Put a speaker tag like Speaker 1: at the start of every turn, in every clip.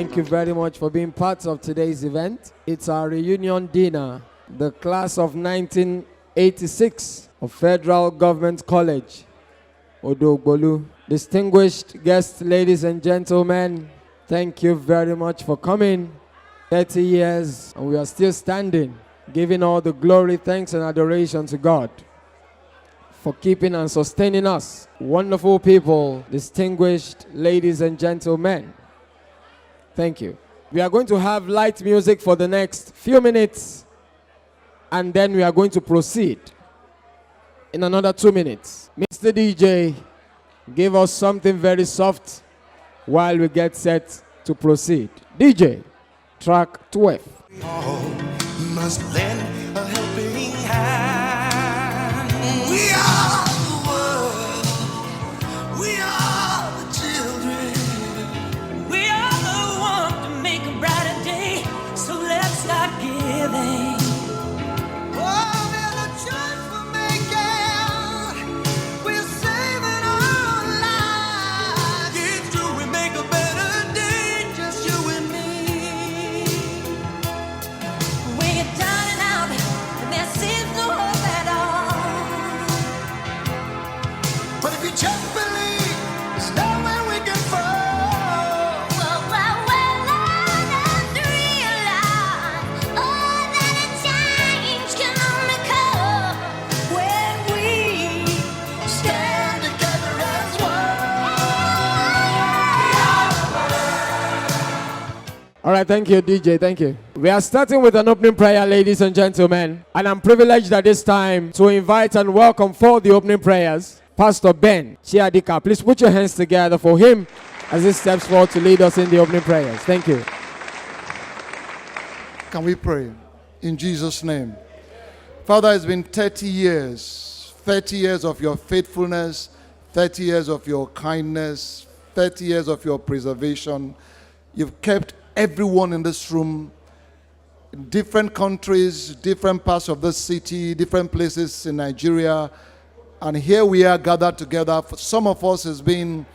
Speaker 1: Thank you very much for being part of today's event. It's our reunion dinner. The class of 1986 of Federal Government College, Odogbolu. Distinguished guests, ladies and gentlemen, thank you very much for coming. 30 years, and we are still standing, giving all the glory, thanks, and adoration to God for keeping and sustaining us. Wonderful people, distinguished ladies and gentlemen, thank you. We are going to have light music for the next few minutes, and then we are going to proceed in another 2 minutes. Mr. DJ, give us something very soft while we get set to proceed. DJ, track 12.
Speaker 2: We all must lend a helping hand. We are the world. We are the children.
Speaker 3: We are the one to make a brighter day. So let's start giving.
Speaker 2: Oh, there's a choice we're making. We're saving our lives. It's true, we make a better day, just you and me.
Speaker 3: We get down and out, and there seems no hope at all.
Speaker 2: But if you just believe, there's nowhere we can fall.
Speaker 3: Well, learn and realize, oh, that a change can only come when we
Speaker 2: Stand together as one.
Speaker 1: All right, thank you, DJ, thank you. We are starting with an opening prayer, ladies and gentlemen, and I'm privileged at this time to invite and welcome for the opening prayers, Pastor Ben Chiadika. Please put your hands together for him as he steps forward to lead us in the opening prayers. Thank you.
Speaker 4: Can we pray in Jesus' name? Father, it's been 30 years of your faithfulness, 30 years of your kindness, 30 years of your preservation. You've kept everyone in this room, in different countries, different parts of the city, different places in Nigeria. And here we are gathered together. For some of us, it's been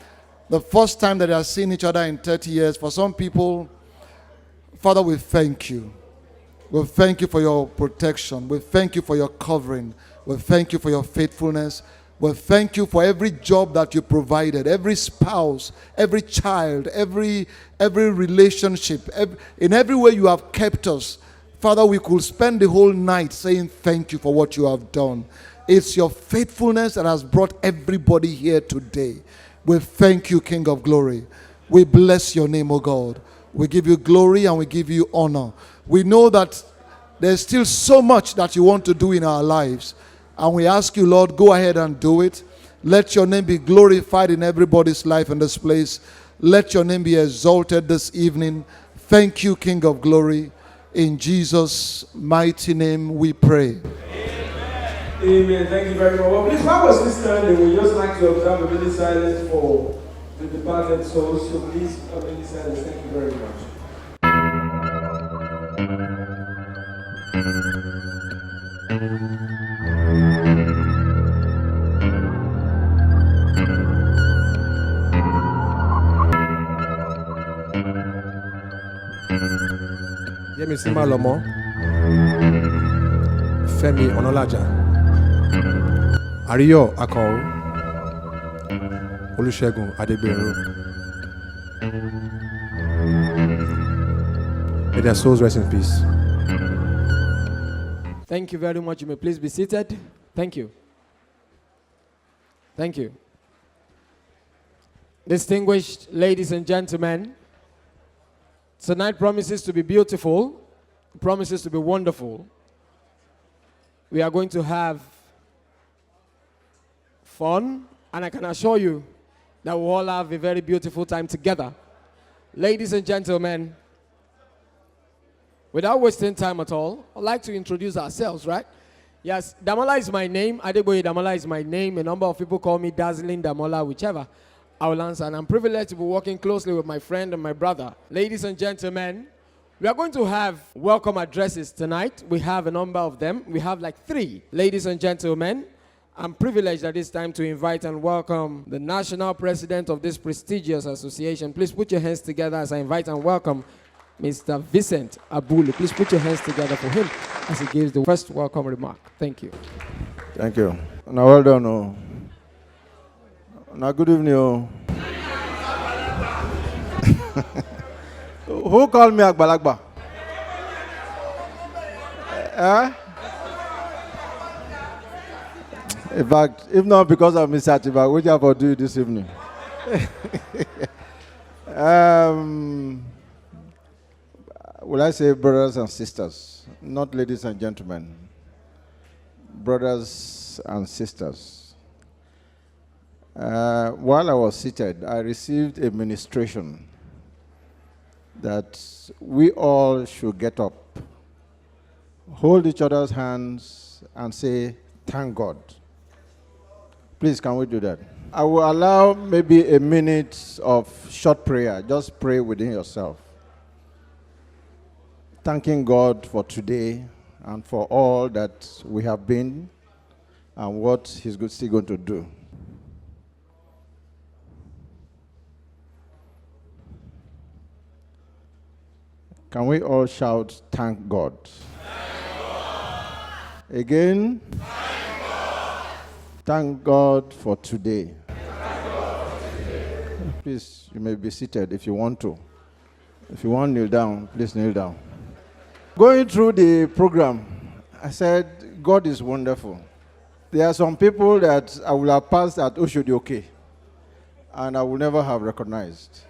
Speaker 4: the first time that they have seen each other in 30 years. For some people, Father, we thank you. We thank you for your protection. We thank you for your covering. We thank you for your faithfulness. We thank you for every job that you provided, every spouse, every child, every relationship. In every way you have kept us. Father, we could spend the whole night saying thank you for what you have done. It's your faithfulness that has brought everybody here today. We thank you, King of Glory. We bless your name, O God. We give you glory and we give you honor. We know that there's still so much that you want to do in our lives. And we ask you, Lord, go ahead and do it. Let your name be glorified in everybody's life in this place. Let your name be exalted this evening. Thank you, King of Glory. In Jesus' mighty name we pray.
Speaker 5: Amen. Thank you very much. Well, please, while we're still standing, we just like to observe a minute silence for the departed souls. So please, a minute silence. Thank you very much.
Speaker 6: Yemisi Malomo, Femi Onolaja, Ariyo Akon, Olusegun Adegberu. May their souls rest in peace.
Speaker 1: Thank you very much. You may please be seated. Thank you. Thank you. Distinguished ladies and gentlemen, tonight promises to be beautiful, promises to be wonderful. We are going to have fun, and I can assure you that we'll all have a very beautiful time together. Ladies and gentlemen, without wasting time at all, I'd like to introduce ourselves, right? Yes, Damola is my name. Adeboye Damola is my name. A number of people call me Dazzling Damola, whichever. I will answer. And I'm privileged to be working closely with my friend and my brother. Ladies and gentlemen, we are going to have welcome addresses tonight. We have a number of them. We have like 3. Ladies and gentlemen, I'm privileged at this time to invite and welcome the national president of this prestigious association. Please put your hands together as I invite and welcome Mr. Vincent Abulu. Please put your hands together for him as he gives the first welcome remark. Thank you.
Speaker 7: Thank you. Now, well done. Oh. Now, good evening. Oh. Who called me Agbalagba? In fact, if not because of Mr. Atiba, what have I do this evening? Will I say brothers and sisters, not ladies and gentlemen? Brothers and sisters. While I was seated, I received a ministration that we all should get up, hold each other's hands, and say, thank God. Please, can we do that? I will allow maybe a minute of short prayer. Just pray within yourself. Thanking God for today and for all that we have been and what He's still going to do. Can we all shout, thank God? Thank God. Again? Thank God. Thank God for today. Thank God for today. Please, you may be seated if you want to. If you want to kneel down, please kneel down. Going through the program, I said, God is wonderful. There are some people that I will have passed at Oshodi, and I will never have recognized.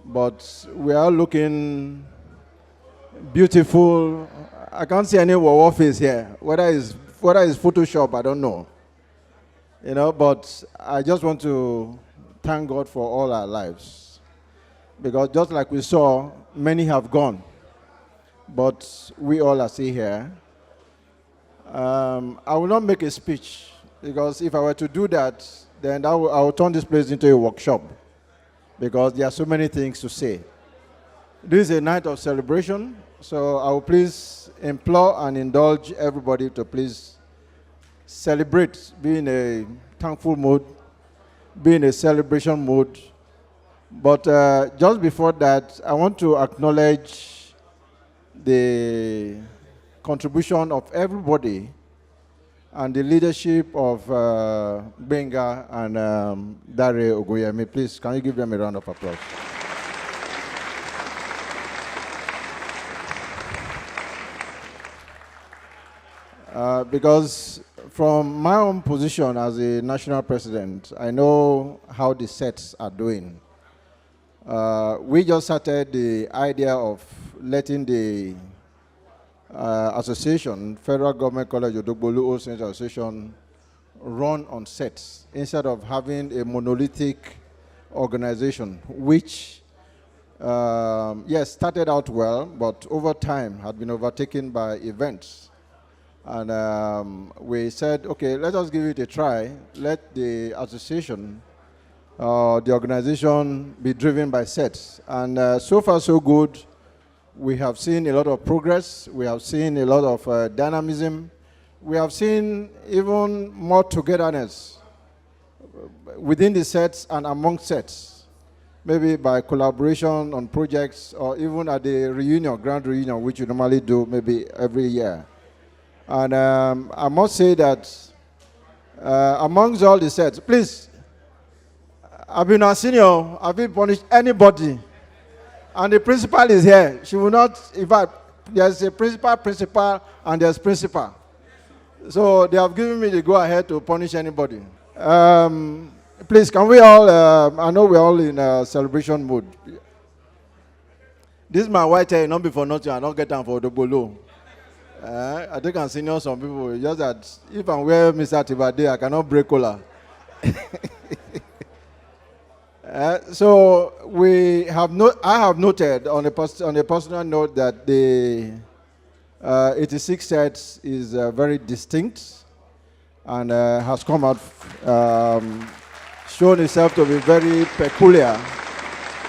Speaker 7: But we are looking beautiful. I can't see any Wawa face here. Whether it's Photoshop, I don't know. You know, but I just want to thank God for all our lives. Because just like we saw, many have gone. But we all are still here. I will not make a speech, because if I were to do that, then I will turn this place into a workshop, because there are so many things to say. This is a night of celebration, so I will please implore and indulge everybody to please celebrate, be in a thankful mood, be in a celebration mood. But just before that, I want to acknowledge the contribution of everybody and the leadership of Benga and Dare Ogoyemi. Please, can you give them a round of applause? Because from my own position as a national president, I know how the sets are doing. We just started the idea of letting the association, Federal Government College Odogbolu All Saints Association, run on sets instead of having a monolithic organization, which, yes, started out well, but over time had been overtaken by events. And we said, okay, let us give it a try. Let the association, the organization, be driven by sets. And so far, so good. We have seen a lot of progress. We have seen a lot of dynamism. We have seen even more togetherness within the sets and among sets, maybe by collaboration on projects or even at the reunion, grand reunion, which we normally do maybe every year. And I must say that amongst all the sets, please, I've been a senior, have you punished anybody? And the principal is here. She will not, in fact, there's a principal, and there's principal. So they have given me the go-ahead to punish anybody. Please, can we all, I know we're all in a celebration mood. This is my white hair, not before nothing, I don't get time for the bolo. I think I'm senior some people, just that if I'm where Mr. Tibade, I cannot break cola. So I have noted on a personal note that the 86 sets is very distinct and has come out, shown itself to be very peculiar.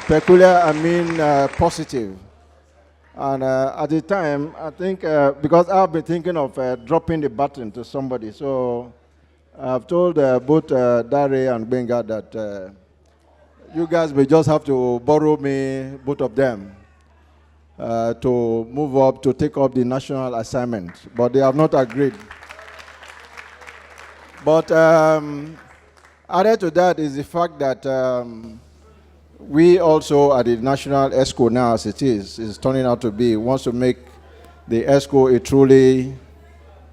Speaker 7: Peculiar, I mean positive. And at the time, I think, because I've been thinking of dropping the baton to somebody, so I've told both Dare and Benga that you guys may just have to borrow me, both of them, to move up, to take up the national assignment. But they have not agreed. But added to that is the fact that we also at the National ESCO now, as it is turning out to be, wants to make the ESCO a truly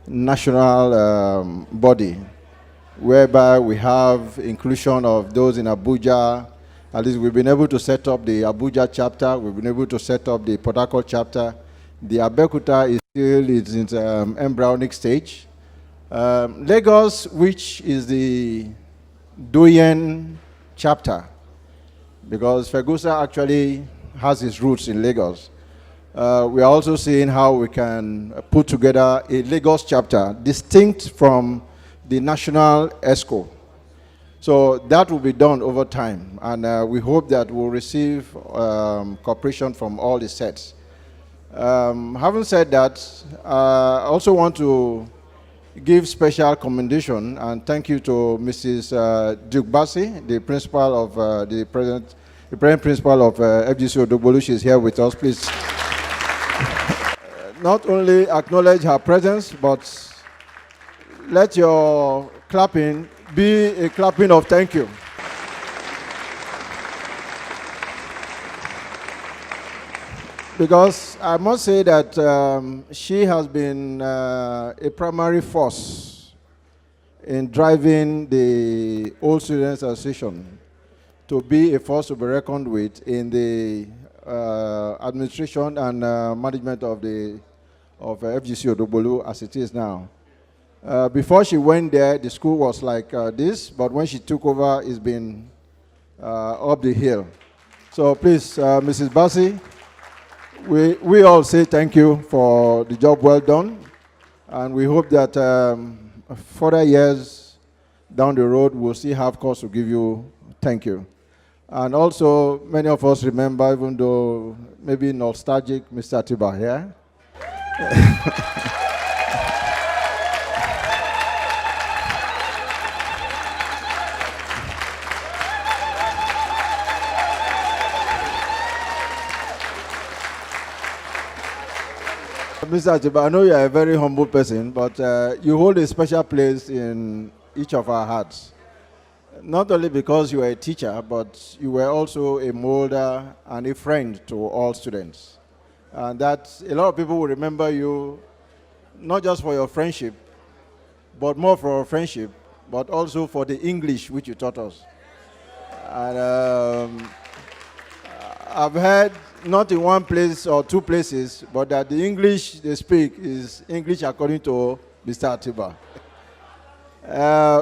Speaker 7: national body, whereby we have inclusion of those in Abuja. At least we've been able to set up the Abuja chapter, we've been able to set up the Port Harcourt chapter. The Abeokuta is still in its embryonic stage. Lagos, which is the Doyen chapter, because Fegusa actually has its roots in Lagos. We are also seeing how we can put together a Lagos chapter distinct from the national ESCO. So that will be done over time, and we hope that we'll receive cooperation from all the sets. Having said that, I also want to give special commendation and thank you to Mrs. Duke Bassi, the principal of the present principal of FGC Odogbolu. She's here with us. Please not only acknowledge her presence, but let your clapping be a clapping of thank you. Because I must say that she has been a primary force in driving the Old Students Association to be a force to be reckoned with in the administration and management of FGC Odogbolu as it is now. Before she went there, the school was like this, but when she took over, it's been up the hill. So please, Mrs. Bassi, we all say thank you for the job well done, and we hope that further years down the road, we'll still have cause to give you thank you. And also, many of us remember, even though maybe nostalgic, Mr. Atiba here. Mr. Atiba, I know you are a very humble person, but you hold a special place in each of our hearts. Not only because you are a teacher, but you were also a molder and a friend to all students. And that a lot of people will remember you, not just for your friendship, but more for your friendship, but also for the English which you taught us. And I've heard, not in one place or two places, but that the English they speak is English according to Mr. Atiba.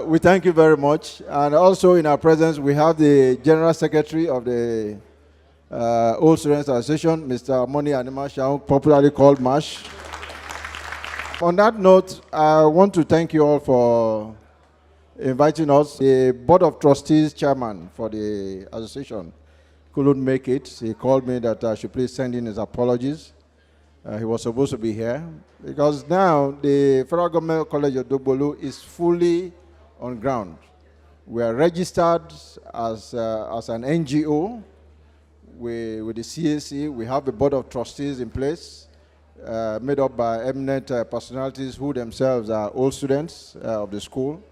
Speaker 7: We thank you very much. And also in our presence, we have the General Secretary of the Old Students Association, Mr. Moni Animashaung, popularly called MASH. On that note, I want to thank you all for inviting us. The Board of Trustees chairman for the association couldn't make it. He called me that I should please send in his apologies. He was supposed to be here because now the Federal Government College of Odogbolu is fully on ground. We are registered as an NGO with the CAC. We have a board of trustees in place made up by eminent personalities who themselves are old students of the school.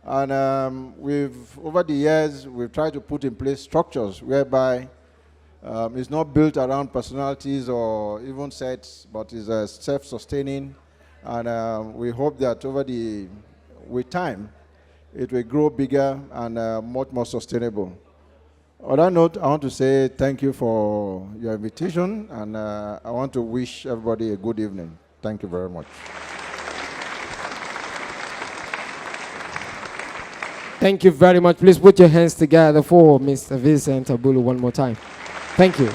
Speaker 7: And over the years, we've tried to put in place structures whereby it's not built around personalities or even sets, but is self-sustaining. And we hope that with time, it will grow bigger and much more sustainable. On that note, I want to say thank you for your invitation, and I want to wish everybody a good evening. Thank you very much.
Speaker 1: Thank you very much. Please put your hands together for Mr. Vincent Abulu one more time. Thank you.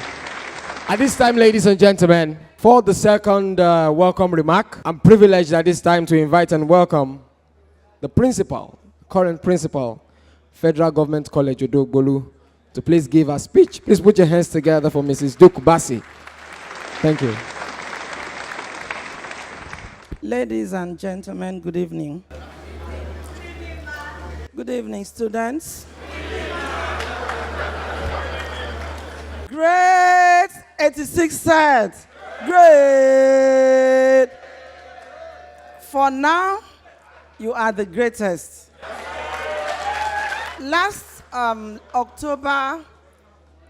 Speaker 1: At this time, ladies and gentlemen, for the second welcome remark, I'm privileged at this time to invite and welcome the principal, current principal, Federal Government College Odogbolu, to please give a speech. Please put your hands together for Mrs. Duke Bassi. Thank you.
Speaker 8: Ladies and gentlemen, good evening. Good evening, students. Great 86 said, great. For now, you are the greatest. Last October,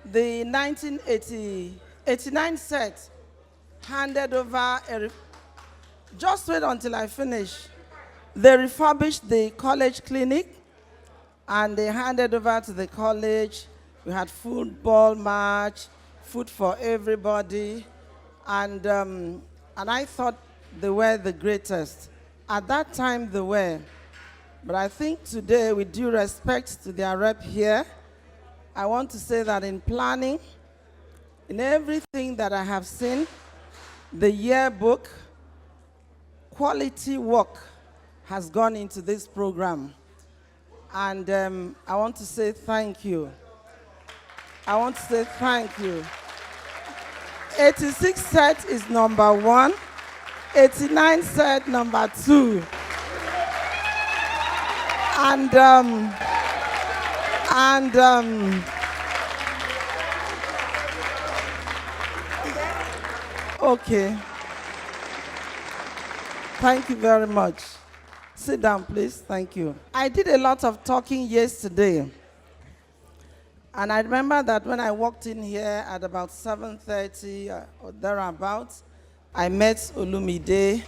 Speaker 8: the 1989 set handed over just wait until I finish. They refurbished the college clinic and they handed over to the college. We had football match, food for everybody, and I thought they were the greatest. At that time, they were. But I think today, with due respect to their rep here, I want to say that in planning, in everything that I have seen, the yearbook, quality work has gone into this program. And I want to say thank you. I want to say thank you. 86 set is number 1. 89 set number 2. Okay. Thank you very much. Sit down, please. Thank you. I did a lot of talking yesterday. And I remember that when I walked in here at about 7:30 or thereabouts, I met Olumide,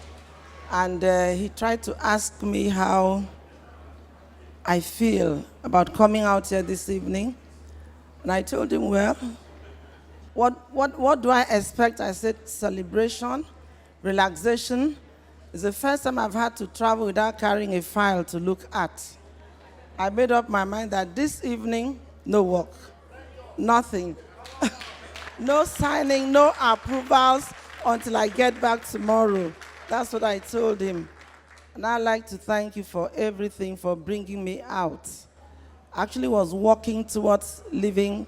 Speaker 8: and he tried to ask me how I feel about coming out here this evening. And I told him, well, what do I expect? I said celebration, relaxation. It's the first time I've had to travel without carrying a file to look at. I made up my mind that this evening, no work, nothing. No signing, no approvals until I get back tomorrow. That's what I told him. And I'd like to thank you for everything, for bringing me out. I actually was walking towards leaving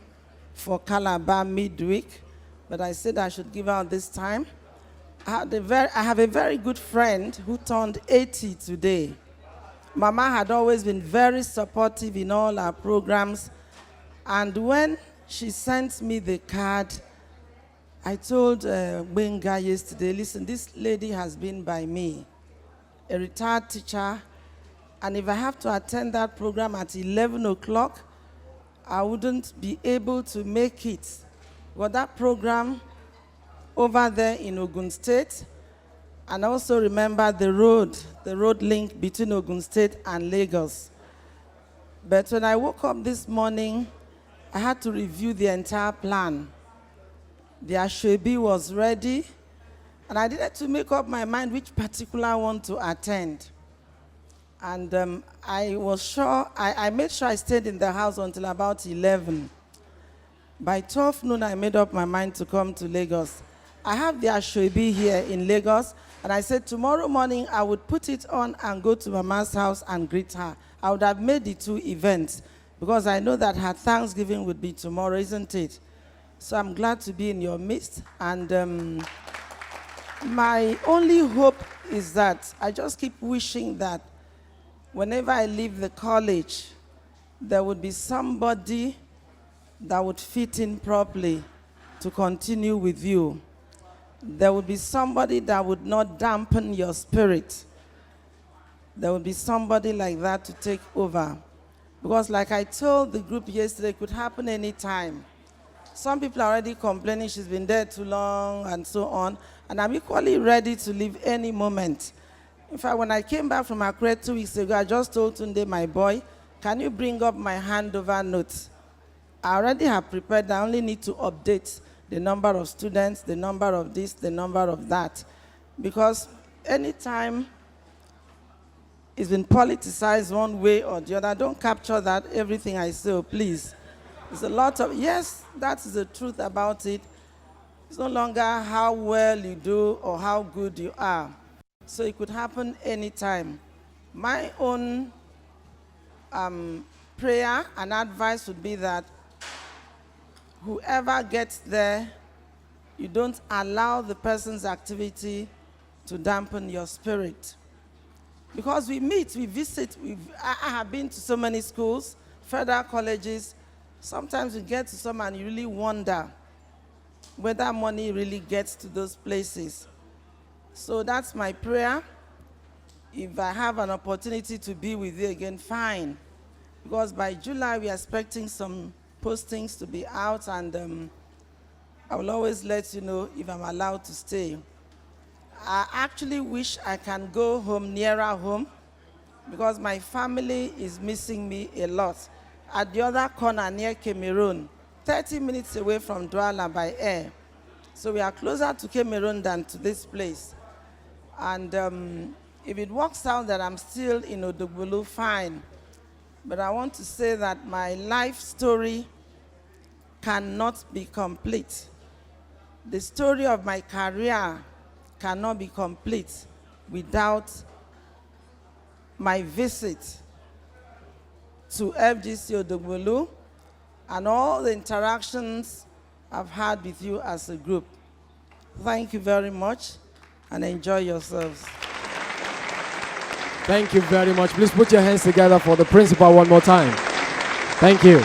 Speaker 8: for Calabar midweek, but I said I should give out this time. I have a very good friend who turned 80 today. Mama had always been very supportive in all our programs. And when she sent me the card, I told Benga yesterday, listen, this lady has been by me, a retired teacher, and if I have to attend that program at 11 o'clock, I wouldn't be able to make it. But that program over there in Ogun State, and also remember the road link between Ogun State and Lagos. But when I woke up this morning, I had to review the entire plan. The Ashwebi was ready, and I needed to make up my mind which particular one to attend. And I was sure, I made sure I stayed in the house until about 11. By 12 noon, I made up my mind to come to Lagos. I have the Ashwebi here in Lagos, and I said tomorrow morning I would put it on and go to Mama's house and greet her. I would have made the 2 events because I know that her Thanksgiving would be tomorrow, isn't it? So I'm glad to be in your midst, and my only hope is that I just keep wishing that whenever I leave the college, there would be somebody that would fit in properly to continue with you. There would be somebody that would not dampen your spirit. There would be somebody like that to take over. Because like I told the group yesterday, it could happen anytime. Some people are already complaining she's been there too long and so on. And I'm equally ready to leave any moment. In fact, when I came back from Accra 2 weeks ago, I just told Tunde, my boy, can you bring up my handover notes? I already have prepared. I only need to update the number of students, the number of this, the number of that. Because anytime it's been politicized one way or the other, don't capture that, everything I say, please. There's a lot of, yes, that's the truth about it. It's no longer how well you do or how good you are. So it could happen anytime. My own prayer and advice would be that whoever gets there, you don't allow the person's activity to dampen your spirit. Because we meet, we visit, I have been to so many schools, federal colleges. Sometimes you get to some and you really wonder whether money really gets to those places. So that's my prayer. If I have an opportunity to be with you again, fine. Because by July, we are expecting some postings to be out, and I will always let you know if I'm allowed to stay. I actually wish I can go home, nearer home, because my family is missing me a lot. At the other corner near Cameroon, 30 minutes away from Douala by air. So we are closer to Cameroon than to this place. And if it works out that I'm still in Odogbolu, fine. But I want to say that my life story cannot be complete. The story of my career cannot be complete without my visit to FGC Odogbolu and all the interactions I've had with you as a group. Thank you very much and enjoy yourselves.
Speaker 1: Thank you very much. Please put your hands together for the principal one more time. Thank you.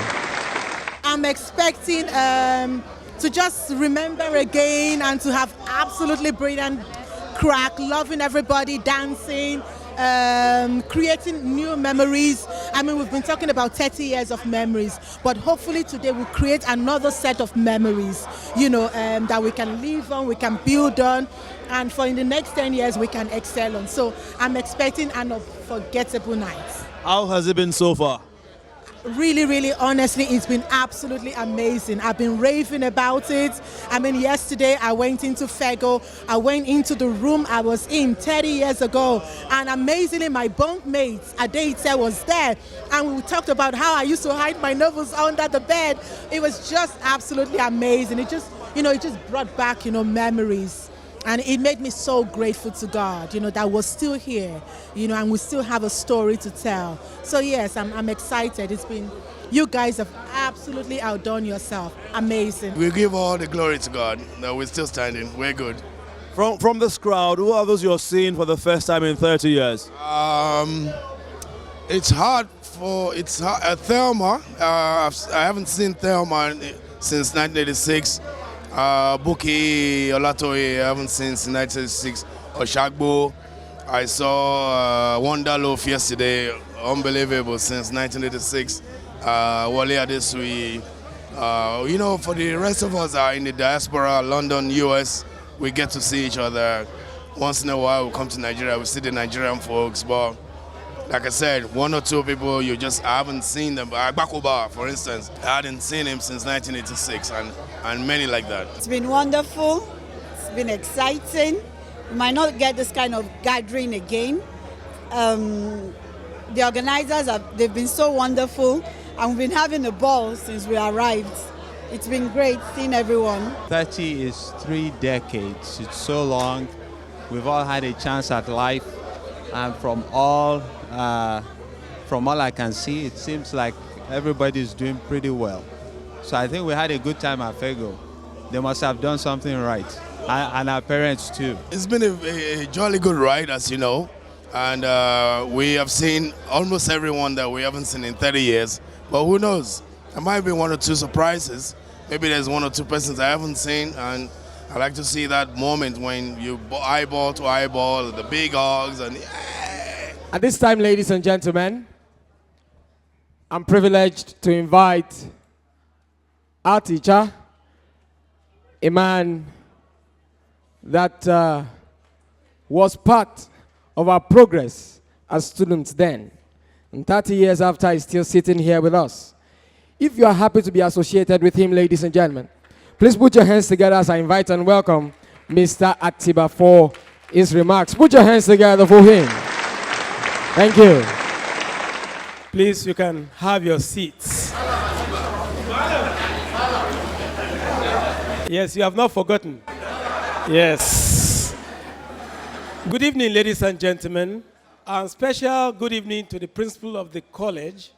Speaker 9: I'm expecting to just remember again and to have absolutely brilliant crack, loving everybody, dancing, creating new memories. I mean, we've been talking about 30 years of memories, but hopefully today we'll create another set of memories, that we can live on, we can build on, and for in the next 10 years we can excel on. So I'm expecting an unforgettable night.
Speaker 10: How has it been so far?
Speaker 9: Really, really, honestly, it's been absolutely amazing. I've been raving about it. I mean, yesterday I went into Fego. I went into the room I was in 30 years ago. And amazingly, my bunkmate, Adeite, was there. And we talked about how I used to hide my novels under the bed. It was just absolutely amazing. It just brought back, memories. And it made me so grateful to God, that we're still here, and we still have a story to tell. So yes, I'm excited. You guys have absolutely outdone yourself. Amazing.
Speaker 10: We give all the glory to God. No, we're still standing. We're good. From this crowd, who are those you're seeing for the first time in 30 years?
Speaker 11: It's hard. Thelma. I haven't seen Thelma since 1986. Buki Olatoye, I haven't seen since 1986. Oshagbo, I saw Wonder Loaf yesterday, unbelievable, since 1986. Wale Adesui. For the rest of us are in the diaspora, London, US, we get to see each other. Once in a while we come to Nigeria, we see the Nigerian folks, but like I said, one or two people I haven't seen them. Agbakoba, for instance, I hadn't seen him since 1986, and many like that.
Speaker 12: It's been wonderful. It's been exciting. We might not get this kind of gathering again. The organizers they've been so wonderful, and we've been having a ball since we arrived. It's been great seeing everyone.
Speaker 13: 30 is 3 decades. It's so long. We've all had a chance at life, and from all I can see, it seems like everybody's doing pretty well. So I think we had a good time at Fego. They must have done something right, and our parents too.
Speaker 11: It's been a jolly good ride, as you know, and we have seen almost everyone that we haven't seen in 30 years. But who knows? There might be 1 or 2 surprises. Maybe there's 1 or 2 persons I haven't seen, and I like to see that moment when you eyeball to eyeball, the big hugs, and
Speaker 1: At this time, ladies and gentlemen, I'm privileged to invite our teacher, a man that was part of our progress as students then. And 30 years after, he's still sitting here with us. If you are happy to be associated with him, ladies and gentlemen, please put your hands together as I invite and welcome Mr. Atiba for his remarks. Put your hands together for him. Thank you.
Speaker 5: Please, you can have your seats. Yes, you have not forgotten. Yes. Good evening, ladies and gentlemen. And special good evening to the principal of the college,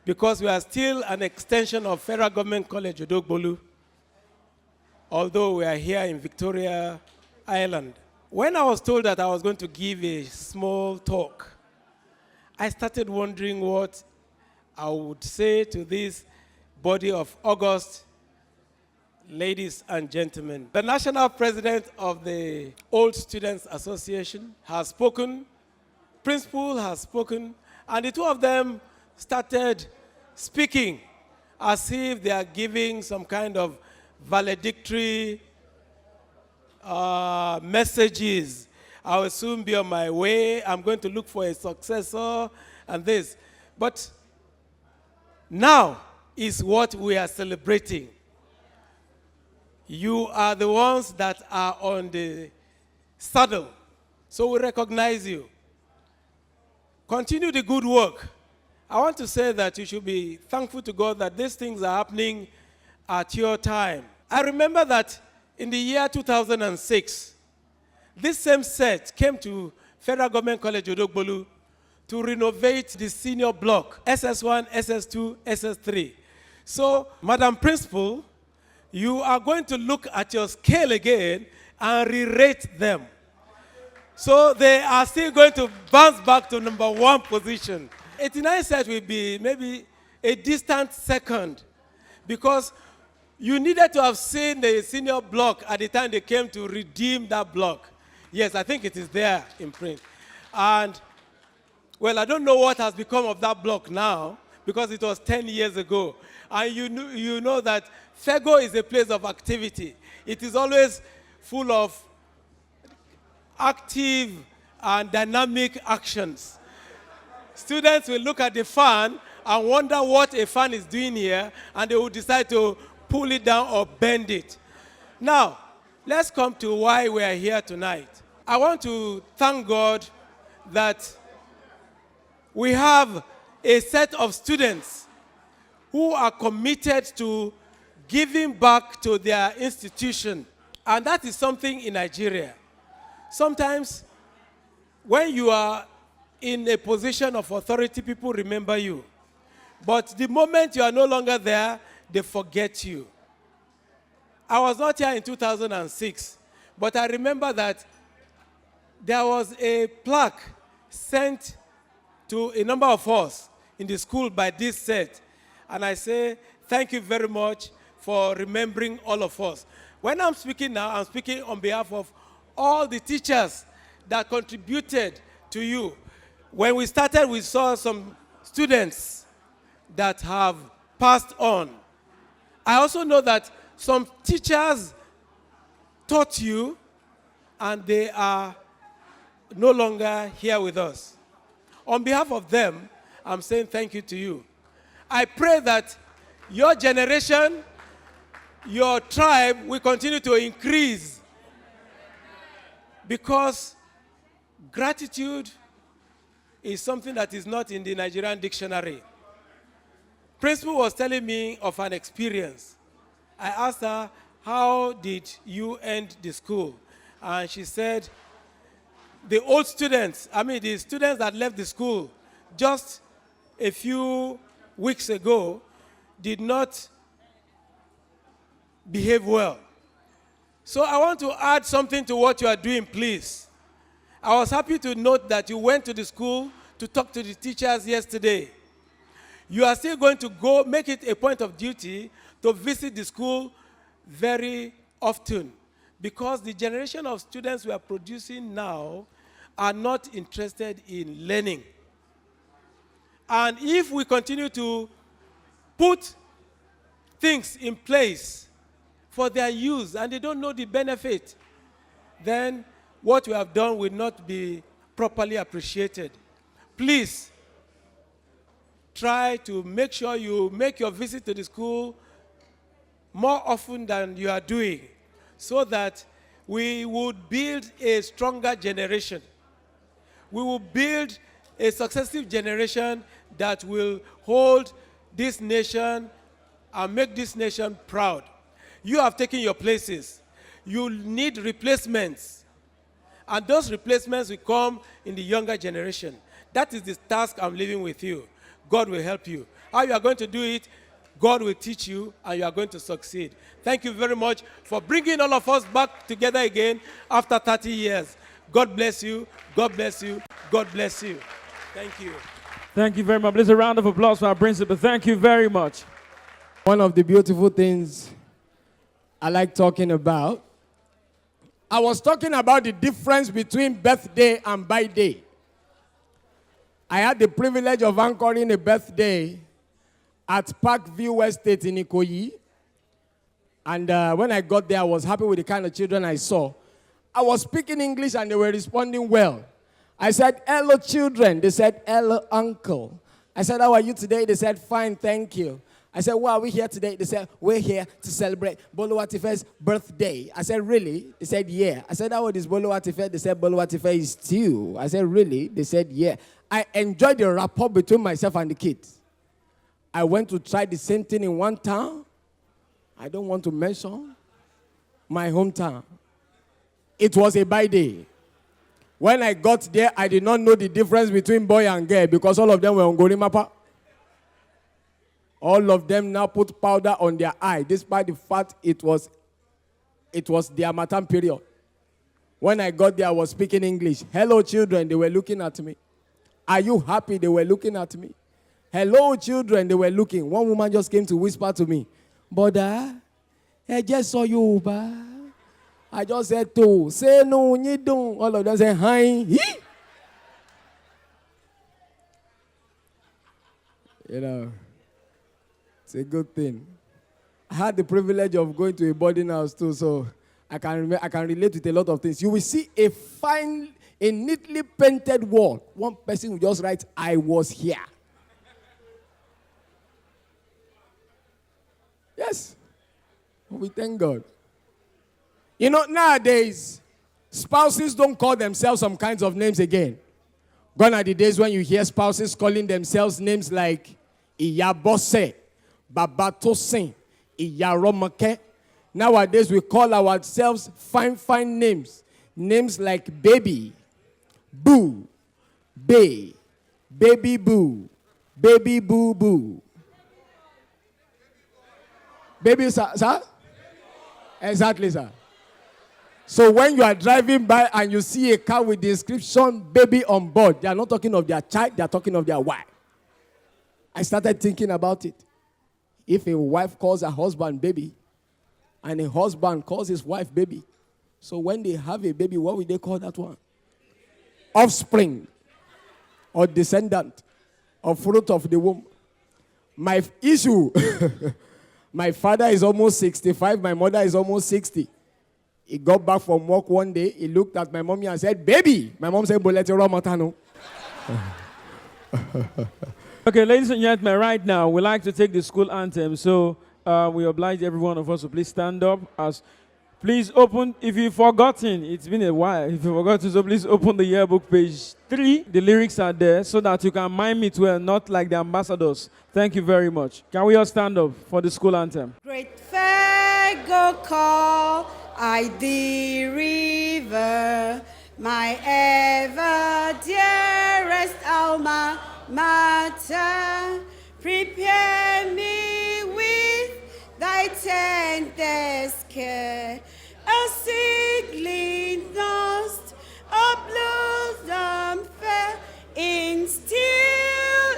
Speaker 5: because we are still an extension of Federal Government College, Odogbolu, although we are here in Victoria Island. When I was told that I was going to give a small talk, I started wondering what I would say to this body of august ladies and gentlemen. The national president of the Old Students Association has spoken, principal has spoken, and the two of them started speaking as if they are giving some kind of valedictory messages. I will soon be on my way. I'm going to look for a successor and this. But now is what we are celebrating. You are the ones that are on the saddle. So we recognize you. Continue the good work. I want to say that you should be thankful to God that these things are happening at your time. I remember that in the year 2006, this same set came to Federal Government College Odogbolu to renovate the senior block, SS1, SS2, SS3. So, Madam Principal, you are going to look at your scale again and re-rate them. So they are still going to bounce back to number 1 position. 89 set will be maybe a distant second because you needed to have seen the senior block at the time they came to redeem that block. Yes, I think it is there in print. And, well, I don't know what has become of that block now because it was 10 years ago. And you know that Fego is a place of activity. It is always full of active and dynamic actions. Students will look at the fan and wonder what a fan is doing here, and they will decide to pull it down or bend it. Now, let's come to why we are here tonight. I want to thank God that we have a set of students who are committed to giving back to their institution. And that is something in Nigeria. Sometimes when you are in a position of authority, people remember you. But the moment you are no longer there, they forget you. I was not here in 2006, but I remember that there was a plaque sent to a number of us in the school by this set. And I say, thank you very much for remembering all of us. When I'm speaking now, I'm speaking on behalf of all the teachers that contributed to you. When we started, we saw some students that have passed on. I also know that some teachers taught you and they are no longer here with us. On behalf of them, I'm saying thank you to you. I pray that your generation, your tribe will continue to increase because gratitude is something that is not in the Nigerian dictionary. Principal was telling me of an experience. I asked her, how did you end the school? And she said, the old students, the students that left the school just a few weeks ago did not behave well. So I want to add something to what you are doing, please. I was happy to note that you went to the school to talk to the teachers yesterday. You are still going to go make it a point of duty to visit the school very often because the generation of students we are producing now are not interested in learning. And if we continue to put things in place for their use and they don't know the benefit, then what we have done will not be properly appreciated. Please try to make sure you make your visit to the school more often than you are doing so that we would build a stronger generation. We will build a successive generation that will hold this nation and make this nation proud. You have taken your places. You need replacements. And those replacements will come in the younger generation. That is the task I'm leaving with you. God will help you. How you are going to do it, God will teach you, and you are going to succeed. Thank you very much for bringing all of us back together again after 30 years. God bless you. God bless you. God bless you. Thank you.
Speaker 14: Thank you very much. Please a round of applause for our principal. Thank you very much.
Speaker 1: One of the beautiful things I like talking about, I was talking about the difference between birthday and birthday. I had the privilege of anchoring a birthday at Parkview Estate in Ikoyi. And when I got there, I was happy with the kind of children I saw. I was speaking English and they were responding well. I said, hello, children. They said, hello, uncle. I said, how are you today? They said, fine, thank you. I said, why are we here today? They said, we're here to celebrate Bolu Atife's birthday. I said, really? They said, yeah. I said, how old is Bolu Atife? They said, Bolu Atife is 2. I said, really? They said, yeah. I enjoyed the rapport between myself and the kids. I went to try the same thing in one town. I don't want to mention my hometown. It was a birthday. When I got there, I did not know the difference between boy and girl because all of them were on Gorimapa. All of them now put powder on their eye, despite the fact it was their Harmattan period. When I got there, I was speaking English. Hello, children, they were looking at me. Are you happy? They were looking at me. Hello, children, they were looking. One woman just came to whisper to me, Boda, I just saw you, ba. I just said to, say no, you don't. All of them say, hi. You know, it's a good thing. I had the privilege of going to a boarding house too, so I can relate with a lot of things. You will see a neatly painted wall. One person will just write, I was here. Yes. We thank God. You know, nowadays, spouses don't call themselves some kinds of names again. Gone are the days when you hear spouses calling themselves names like Iyabose, Babatosin, Iyaromake. Nowadays, we call ourselves fine names. Names like baby, boo, bae, baby boo, baby boo boo. Baby, sir? Exactly, sir. So when you are driving by and you see a car with the inscription baby on board, they are not talking of their child, they are talking of their wife. I started thinking about it. If a wife calls her husband baby, and a husband calls his wife baby, so when they have a baby, what will they call that one? Offspring, or descendant, or fruit of the womb. My issue, my father is almost 65, my mother is almost 60. He got back from work one day, he looked at my mommy and said, baby. My mom said, Boletero Matano.
Speaker 14: Okay, ladies and gentlemen, right now, we'd like to take the school anthem. So we oblige every one of us to please stand up. Please open, if you've forgotten, it's been a while, if you've forgotten, so please open the yearbook page 3. The lyrics are there so that you can mime it well, not like the ambassadors. Thank you very much. Can we all stand up for the school anthem?
Speaker 12: Great Fego call I the river, my ever dearest alma mater. Prepare me with thy tenderest care, a seedling lost, a blossom fair. Instill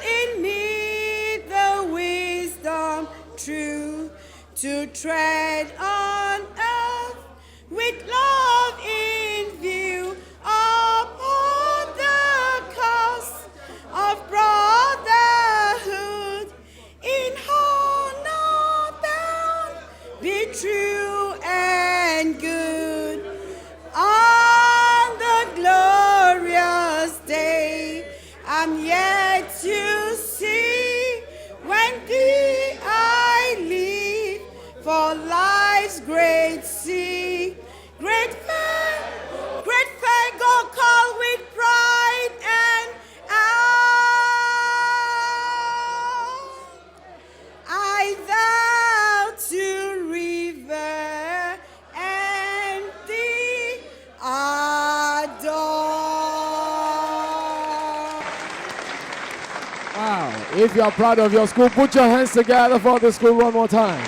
Speaker 12: in me the wisdom true to tread on earth with love in view, upon the cause of brotherhood, in honor bound, be true and good. On the glorious day I'm yet to see, when thee I leave for life's great sea. Great Fego call with pride and I vow to revere and thee adore.
Speaker 1: Wow. If you are proud of your school, put your hands together for the school one more time.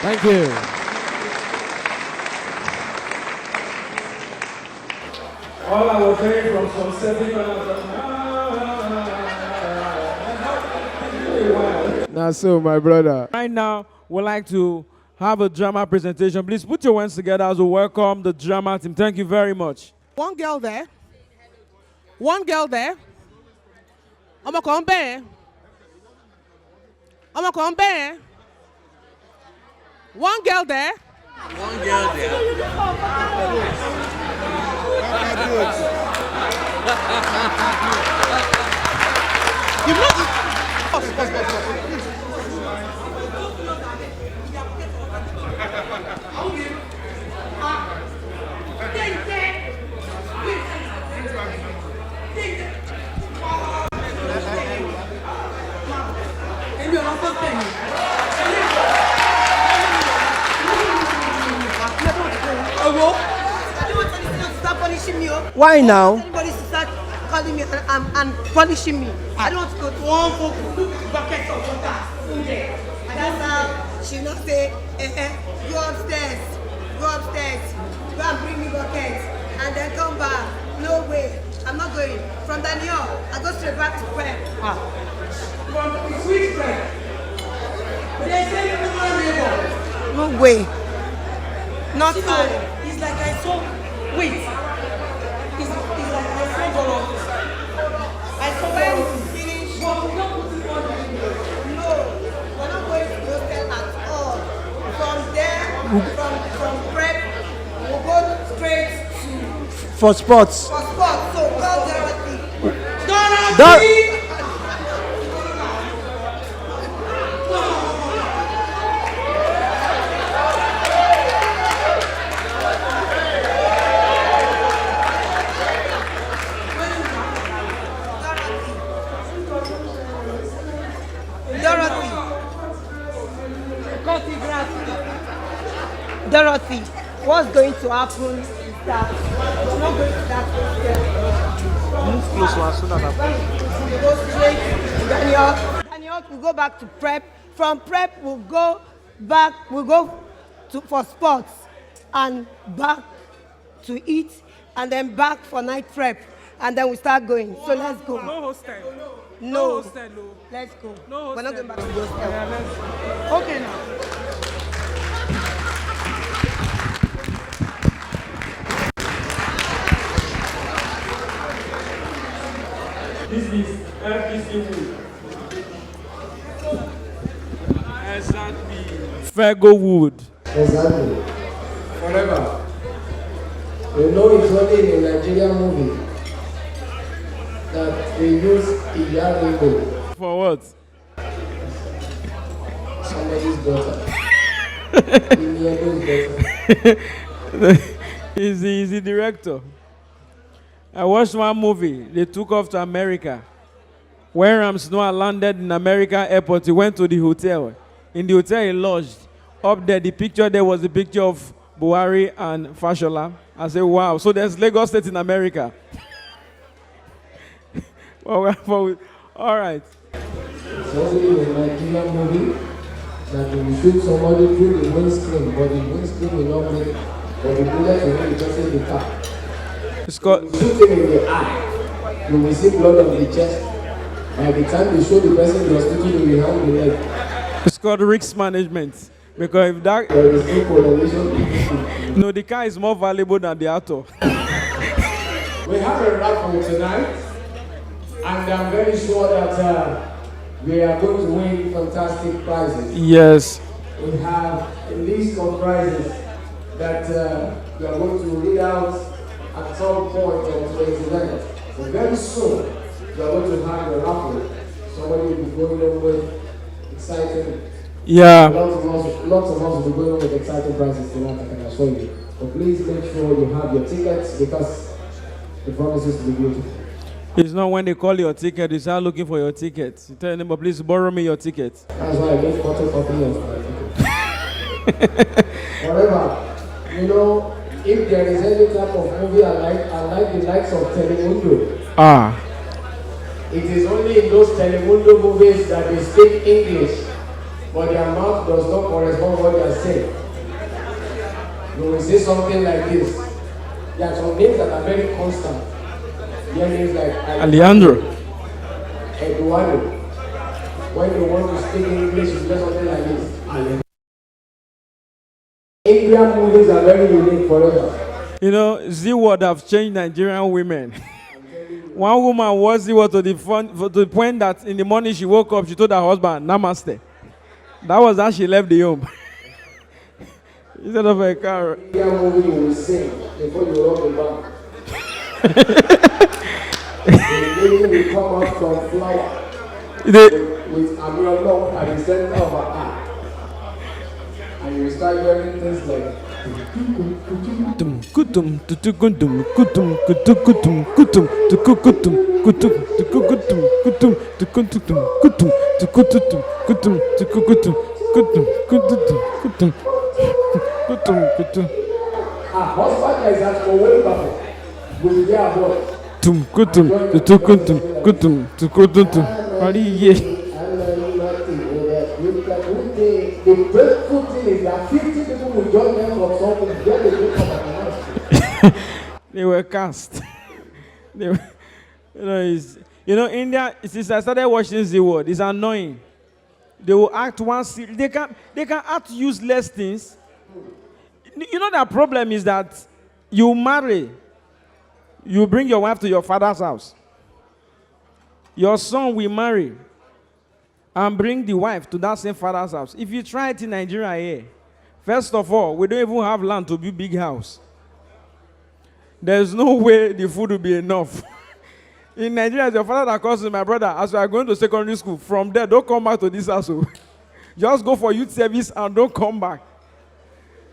Speaker 1: Thank you.
Speaker 14: All I was hearing from some certain corners.
Speaker 1: Now, so my brother.
Speaker 14: Right now, we'd like to have a drama presentation. Please put your hands together as we welcome the drama team. Thank you very much.
Speaker 15: One girl there. One girl there. I'm gonna come back. I'm gonna come back. One girl there.
Speaker 2: One girl there.
Speaker 15: You know.
Speaker 8: Why now?
Speaker 15: Everybody start calling me and punishing me. I don't want to go to one bucket of water. That's how she not say, go upstairs, go and bring me buckets, and then come back. No way, I'm not going. From Daniel, I go straight back to prep. From the sweet prep. They say no way. Not I. It's like I saw. Wait. It's like I saw Gala. I saw Gala. Finish. But we're not putting on the video. No, we're not going to hostel at all. From there, from prep, we'll go straight to
Speaker 1: For sports.
Speaker 15: for sports. So call Dorothy. Dorothy! Dorothy, what's going to happen is that it's not going to that
Speaker 2: Move closer so that
Speaker 15: we go straight to Daniel. Daniel will go back to prep. From prep, we'll go for sports and back to eat and then back for night prep. And then we start going. So let's go.
Speaker 14: No hostel.
Speaker 15: No.
Speaker 14: hostel. No.
Speaker 15: Let's go.
Speaker 14: No
Speaker 15: We're not going back to
Speaker 14: hostel.
Speaker 15: hostel.
Speaker 14: Yeah, let's go.
Speaker 15: Okay now.
Speaker 14: This is FBC food. Exactly. Fego wood.
Speaker 1: Exactly. Forever. You know it's only in a Nigerian movie that they use Iyaringo.
Speaker 14: For what?
Speaker 1: Somebody's daughter. Iyaringo's daughter.
Speaker 14: He's the director. I watched one movie. They took off to America. When Ramsnoah landed in American airport, he went to the hotel. In the hotel, he lodged. Up there, the picture there was the picture of Buhari and Fashola. I said, wow. So there's Lagos State in America. All right.
Speaker 1: It's only in a Nigerian movie that when you shoot somebody through the windscreen, but the windscreen will not make, but the bullet will make just in the car.
Speaker 14: It's called.
Speaker 1: You shoot him in the eye, you will see blood on the chest. By the time you show the person the hospital, you will hang the leg.
Speaker 14: It's called risk management. Because if that.
Speaker 1: There is no correlation.
Speaker 14: No, the car is more valuable than the auto.
Speaker 1: We have a raffle tonight, and I'm very sure that we are going to win fantastic prizes.
Speaker 14: Yes.
Speaker 1: We have a list of prizes that we are going to read out at some point of today's event. So very soon, we are going to have a raffle. Somebody will be going on with exciting.
Speaker 14: Yeah.
Speaker 1: Lots of us will be going on with exciting prizes tonight, I can assure you. But please make sure you have your tickets because the promises to be beautiful.
Speaker 14: It's not when they call your ticket, you start looking for your ticket. You tell them, but please borrow me your ticket.
Speaker 1: That's why I made photocopy of my ticket. However, you know, if there is any type of movie I like the likes of Telemundo.
Speaker 14: Ah.
Speaker 1: It is only in those Telemundo movies that they speak English, but their mouth does not correspond to what they are saying. You will see something like this. There are some names that are very constant. There are names like
Speaker 14: Alejandro.
Speaker 1: Eduardo. When you want to speak English, you just something like this. Indian movies are very unique forever.
Speaker 14: You know, Z-word have changed Nigerian women. One woman was Z-word to the point that in the morning she woke up, she told her husband, Namaste. That was how she left the home. Instead of a car.
Speaker 1: Indian movie you will sing before you rock the bank. The lady will come out from flower with Amir at the center of her eye. And you start hearing things like husband is at for way back with their boy. The dreadful thing is that 50 people will join them for something. Then they will come at
Speaker 14: They were cast. They were, India, since I started watching the world, it's annoying. They will act one series. They can act useless things. You know, the problem is that you marry, you bring your wife to your father's house. Your son will marry and bring the wife to that same father's house. If you try it in Nigeria here, first of all, we don't even have land to build big house. There's no way the food will be enough. In Nigeria, it's your father that calls my brother, as we are going to secondary school, from there, don't come back to this house. Just go for youth service and don't come back.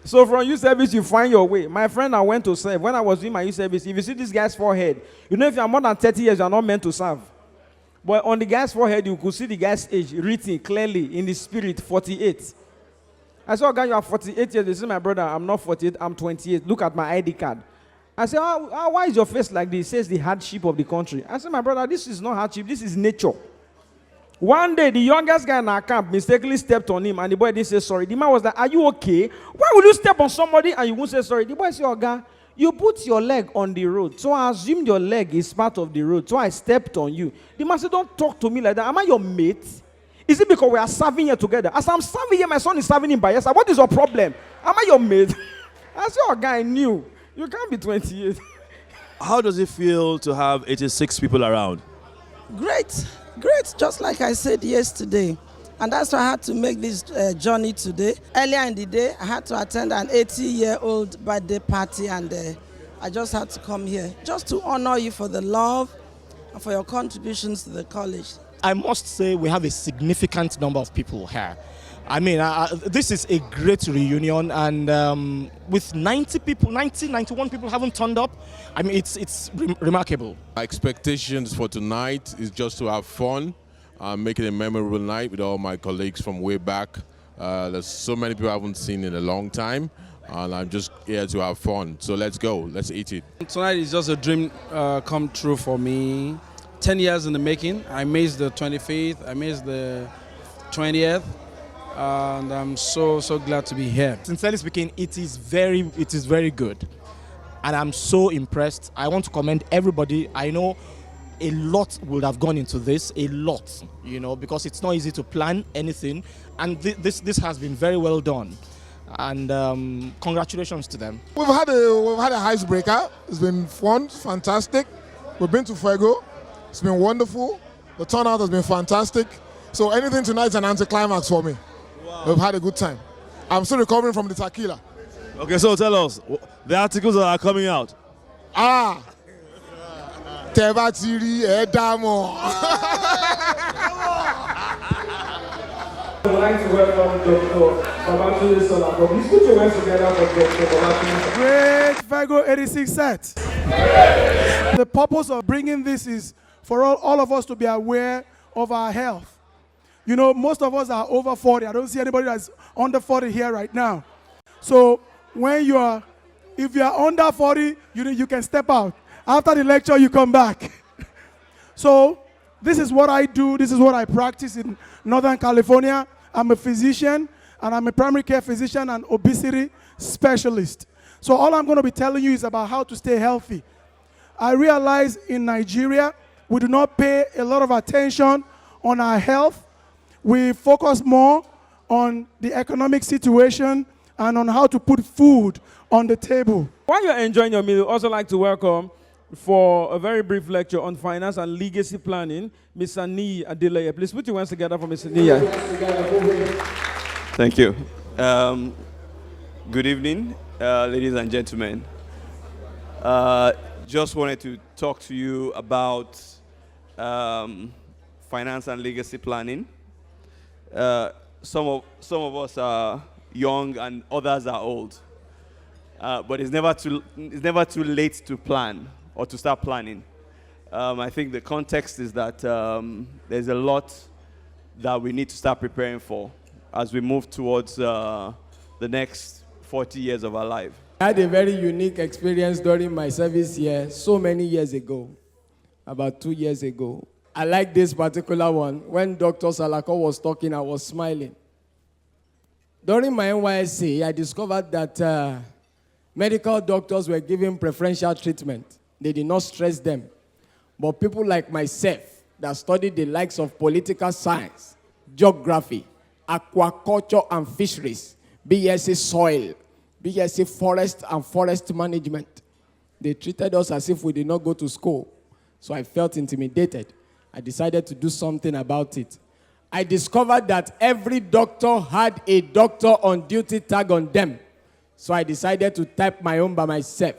Speaker 14: So from youth service, you find your way. My friend, I went to serve. When I was doing my youth service, if you see this guy's forehead, you know if you are more than 30 years, you are not meant to serve. But on the guy's forehead, you could see the guy's age written clearly in the spirit, 48. I said, "Guy, you are 48 years." They said, "My brother, I'm not 48, I'm 28. Look at my ID card." I said, why is your face like this? It says the hardship of the country. I said, "My brother, this is not hardship, this is nature." One day, the youngest guy in our camp mistakenly stepped on him, and the boy didn't say sorry. The man was like, "Are you okay? Why will you step on somebody and you won't say sorry?" The boy said, "Oh, guy, you put your leg on the road, so I assumed your leg is part of the road, so I stepped on you." The man said, "Don't talk to me like that. Am I your mate? Is it because we are serving here together? As I'm serving here, my son is serving in Bayelsa. What is your problem? Am I your mate?" I said, "Oh, guy, I knew. You can't be 28.
Speaker 10: How does it feel to have 86 people around?
Speaker 8: Great, just like I said yesterday. And that's why I had to make this journey today. Earlier in the day, I had to attend an 80-year-old birthday party, and I just had to come here just to honor you for the love and for your contributions to the college.
Speaker 16: I must say we have a significant number of people here. I mean, this is a great reunion, and with 91 people haven't turned up, I mean, it's remarkable.
Speaker 17: My expectations for tonight is just to have fun, make it a memorable night with all my colleagues from way back. There's so many people I haven't seen in a long time, and I'm just here to have fun. So let's go, let's eat it.
Speaker 18: Tonight is just a dream come true for me. 10 years in the making. I missed the 25th, I missed the 20th. And I'm so glad to be here.
Speaker 16: Sincerely speaking, it is very good, and I'm so impressed. I want to commend everybody. I know a lot would have gone into this, a lot, because it's not easy to plan anything, and this has been very well done. And congratulations to them.
Speaker 19: We've had a icebreaker. It's been fun, fantastic. We've been to Fego. It's been wonderful. The turnout has been fantastic. So anything tonight's an anticlimax for me. Wow. We've had a good time. I'm still recovering from the tequila.
Speaker 10: Okay, so tell us the articles that are coming out.
Speaker 19: Tebatiri Edamo.
Speaker 14: I would like to welcome Dr. Babatunde Sola. Please put your hands together for Dr. Babatunde.
Speaker 20: Great Fego86 set. The purpose of bringing this is for all of us to be aware of our health. Most of us are over 40. I don't see anybody that's under 40 here right now. So if you are under 40, you can step out. After the lecture, you come back. So this is what I do. This is what I practice in Northern California. I'm a physician, and I'm a primary care physician and obesity specialist. So all I'm going to be telling you is about how to stay healthy. I realize in Nigeria, we do not pay a lot of attention on our health. We focus more on the economic situation and on how to put food on the table.
Speaker 14: While you're enjoying your meal, I'd also like to welcome for a very brief lecture on finance and legacy planning, Ms. Ani Adeleye. Please put your hands together for Ms. Ania.
Speaker 21: Thank you. Good evening, ladies and gentlemen. Just wanted to talk to you about finance and legacy planning. Some of us are young and others are old, but it's never too late to plan or to start planning. I think the context is that there's a lot that we need to start preparing for as we move towards the next 40 years of our life.
Speaker 1: I had a very unique experience during my service here so many years ago, about 2 years ago. I like this particular one. When Dr. Salako was talking, I was smiling. During my NYSC, I discovered that medical doctors were given preferential treatment. They did not stress them. But people like myself that studied the likes of political science, geography, aquaculture and fisheries, BSc soil, BSc forest and forest management, they treated us as if we did not go to school. So I felt intimidated. I decided to do something about it. I discovered that every doctor had a doctor on duty tag on them. So I decided to type my own by myself.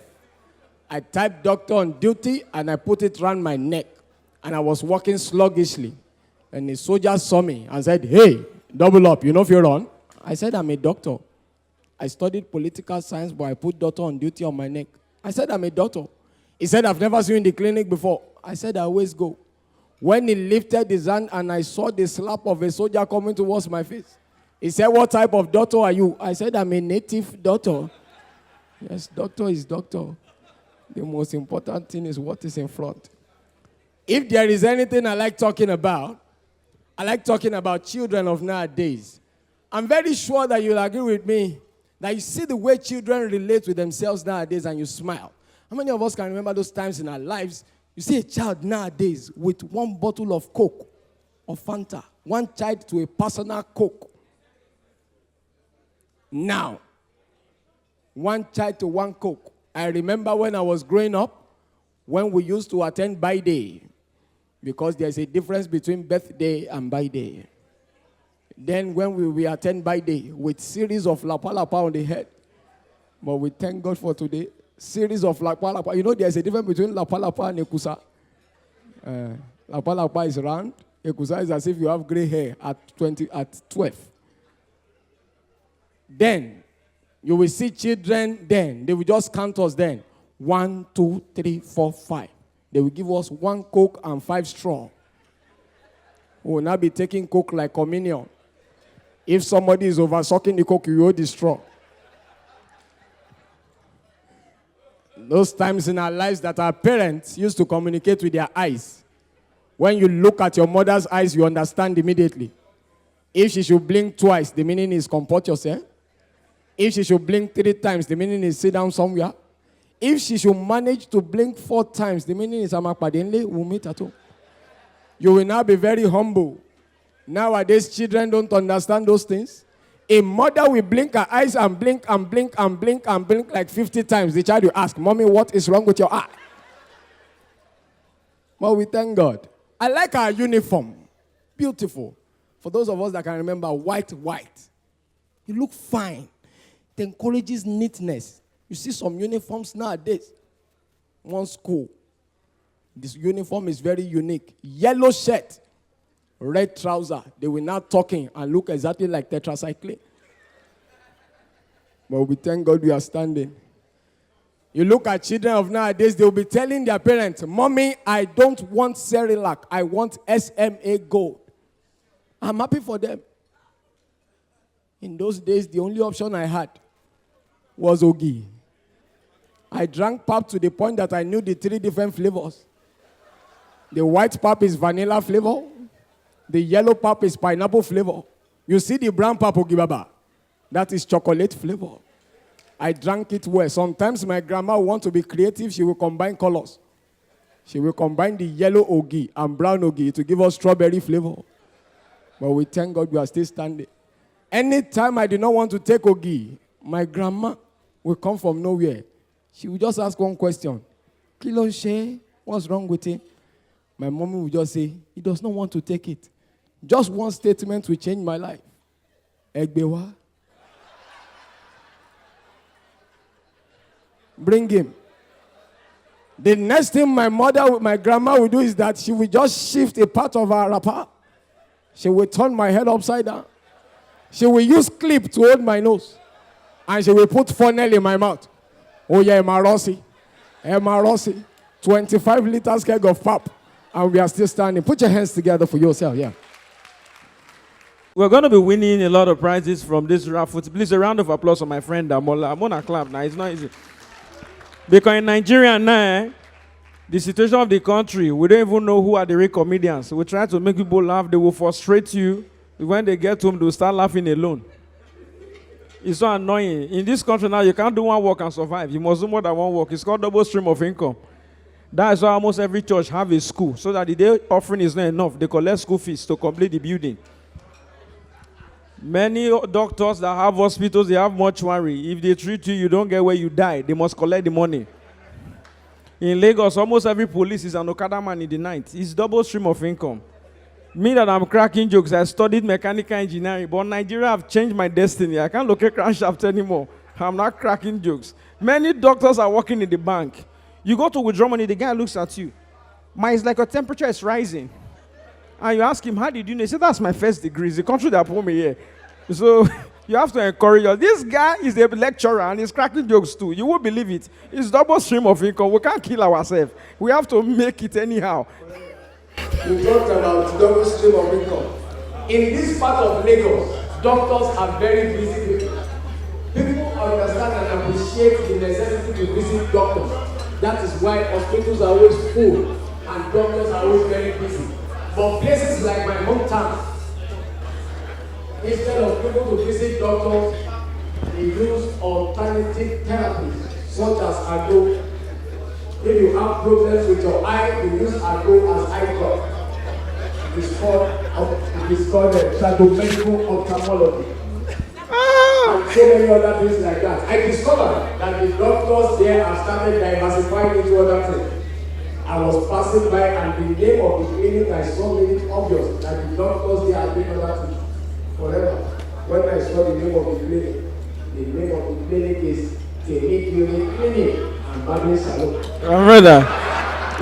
Speaker 1: I typed doctor on duty and I put it around my neck. And I was walking sluggishly. And the soldier saw me and said, "Hey, double up, you know if you're on?" I said, "I'm a doctor. I studied political science, but I put doctor on duty on my neck." I said, "I'm a doctor." He said, "I've never seen you in the clinic before." I said, "I always go." When he lifted his hand and I saw the slap of a soldier coming towards my face, he said, "What type of doctor are you?" I said, "I'm a native doctor." Yes, doctor is doctor. The most important thing is what is in front. If there is anything I like talking about children of nowadays. I'm very sure that you'll agree with me that you see the way children relate with themselves nowadays and you smile. How many of us can remember those times in our lives? You see a child nowadays with one bottle of Coke or Fanta, one child to a personal Coke. Now, one child to one Coke. I remember when I was growing up, when we used to attend birthday, because there's a difference between birthday and birthday. Then when we attend birthday with series of lapa lapa on the head, but we thank God for today, series of lapa lapa. You know there's a difference between lapa lapa and ekusa. Lapa lapa is round. Ekusa is as if you have gray hair at 12. Then you will see children then. They will just count us then. 1, 2, 3, 4, 5. They will give us 1 Coke and 5 straw. We will now be taking Coke like communion. If somebody is over sucking the Coke, you hold the straw. Those times in our lives that our parents used to communicate with their eyes. When you look at your mother's eyes, you understand immediately. If she should blink twice, the meaning is comport yourself. If she should blink 3 times, the meaning is sit down somewhere. If she should manage to blink 4 times, the meaning is Amakpadenle, we'll meet at home. You will now be very humble. Nowadays, children don't understand those things. A mother will blink her eyes and blink and blink and blink and blink like 50 times. The child will ask, "Mommy, what is wrong with your eye?" Well, we thank God. I like our uniform. Beautiful. For those of us that can remember, white. You look fine. It encourages neatness. You see some uniforms nowadays. One school. This uniform is very unique. Yellow shirt. Red trouser. They will now talking and look exactly like tetracycline. But we thank God we are standing. You look at children of nowadays, they will be telling their parents, "Mommy, I don't want Cerelac. I want SMA Gold." I'm happy for them. In those days, the only option I had was Ogi. I drank pap to the point that I knew the 3 different flavors. The white pap is vanilla flavor. The yellow pap is pineapple flavor. You see the brown pap, Ogibaba? That is chocolate flavor. I drank it well. Sometimes my grandma will want to be creative. She will combine colors. She will combine the yellow ogi and brown ogi to give us strawberry flavor. But we thank God we are still standing. Anytime I did not want to take ogi, my grandma will come from nowhere. She will just ask one question. Kilo she, what's wrong with him? My mommy will just say, he does not want to take it. Just one statement will change my life. Egbewa. Bring him. The next thing my grandma will do is that she will just shift a part of her wrapper. She will turn my head upside down. She will use clip to hold my nose. And she will put funnel in my mouth. Oh yeah, Emma Rossi. 25 liters keg of pap. And we are still standing. Put your hands together for yourself, yeah.
Speaker 14: We're going to be winning a lot of prizes from this raffle. Please, a round of applause for my friend Damola. I'm on a clap now. It's not easy. Because in Nigeria now, the situation of the country, we don't even know who are the real comedians. We try to make people laugh. They will frustrate you. When they get home, they'll start laughing alone. It's so annoying. In this country now, you can't do one work and survive. You must do more than one work. It's called double stream of income. That is why almost every church have a school. So that the day offering is not enough, they collect school fees to complete the building. Many doctors that have hospitals, they have mortuary. If they treat you, you don't get where you die. They must collect the money. In Lagos, almost every police is an Okada man in the night. It's double stream of income. Me that I'm cracking jokes, I studied mechanical engineering, but Nigeria have changed my destiny. I can't look at crankshaft anymore. I'm not cracking jokes. Many doctors are working in the bank. You go to withdraw money, the guy looks at you. It's like your temperature is rising. And you ask him, how did you know? He said, that's my first degree. It's the country that put me here. So you have to encourage us. This guy is a lecturer and he's cracking jokes too. You won't believe it. It's double stream of income. We can't kill ourselves. We have to make it anyhow.
Speaker 1: You talked about double stream of income. In this part of Lagos, doctors are very busy people. People understand and appreciate the necessity to visit doctors. That is why hospitals are always full and doctors are always very busy. But places like my hometown, instead of people to visit doctors, they use alternative therapies such as agbo. If you have problems with your eye, you use agbo as eye drop. It is called tradomedical ophthalmology. And so many other things like that. I discovered that the doctors there have started diversifying into other things. I was passing by and the name of the clinic, I saw made it obvious that the doctors there are doing other things forever. When I saw the name of the name of the clinic is Tele Clinic and Barbering Salon.
Speaker 14: Brother,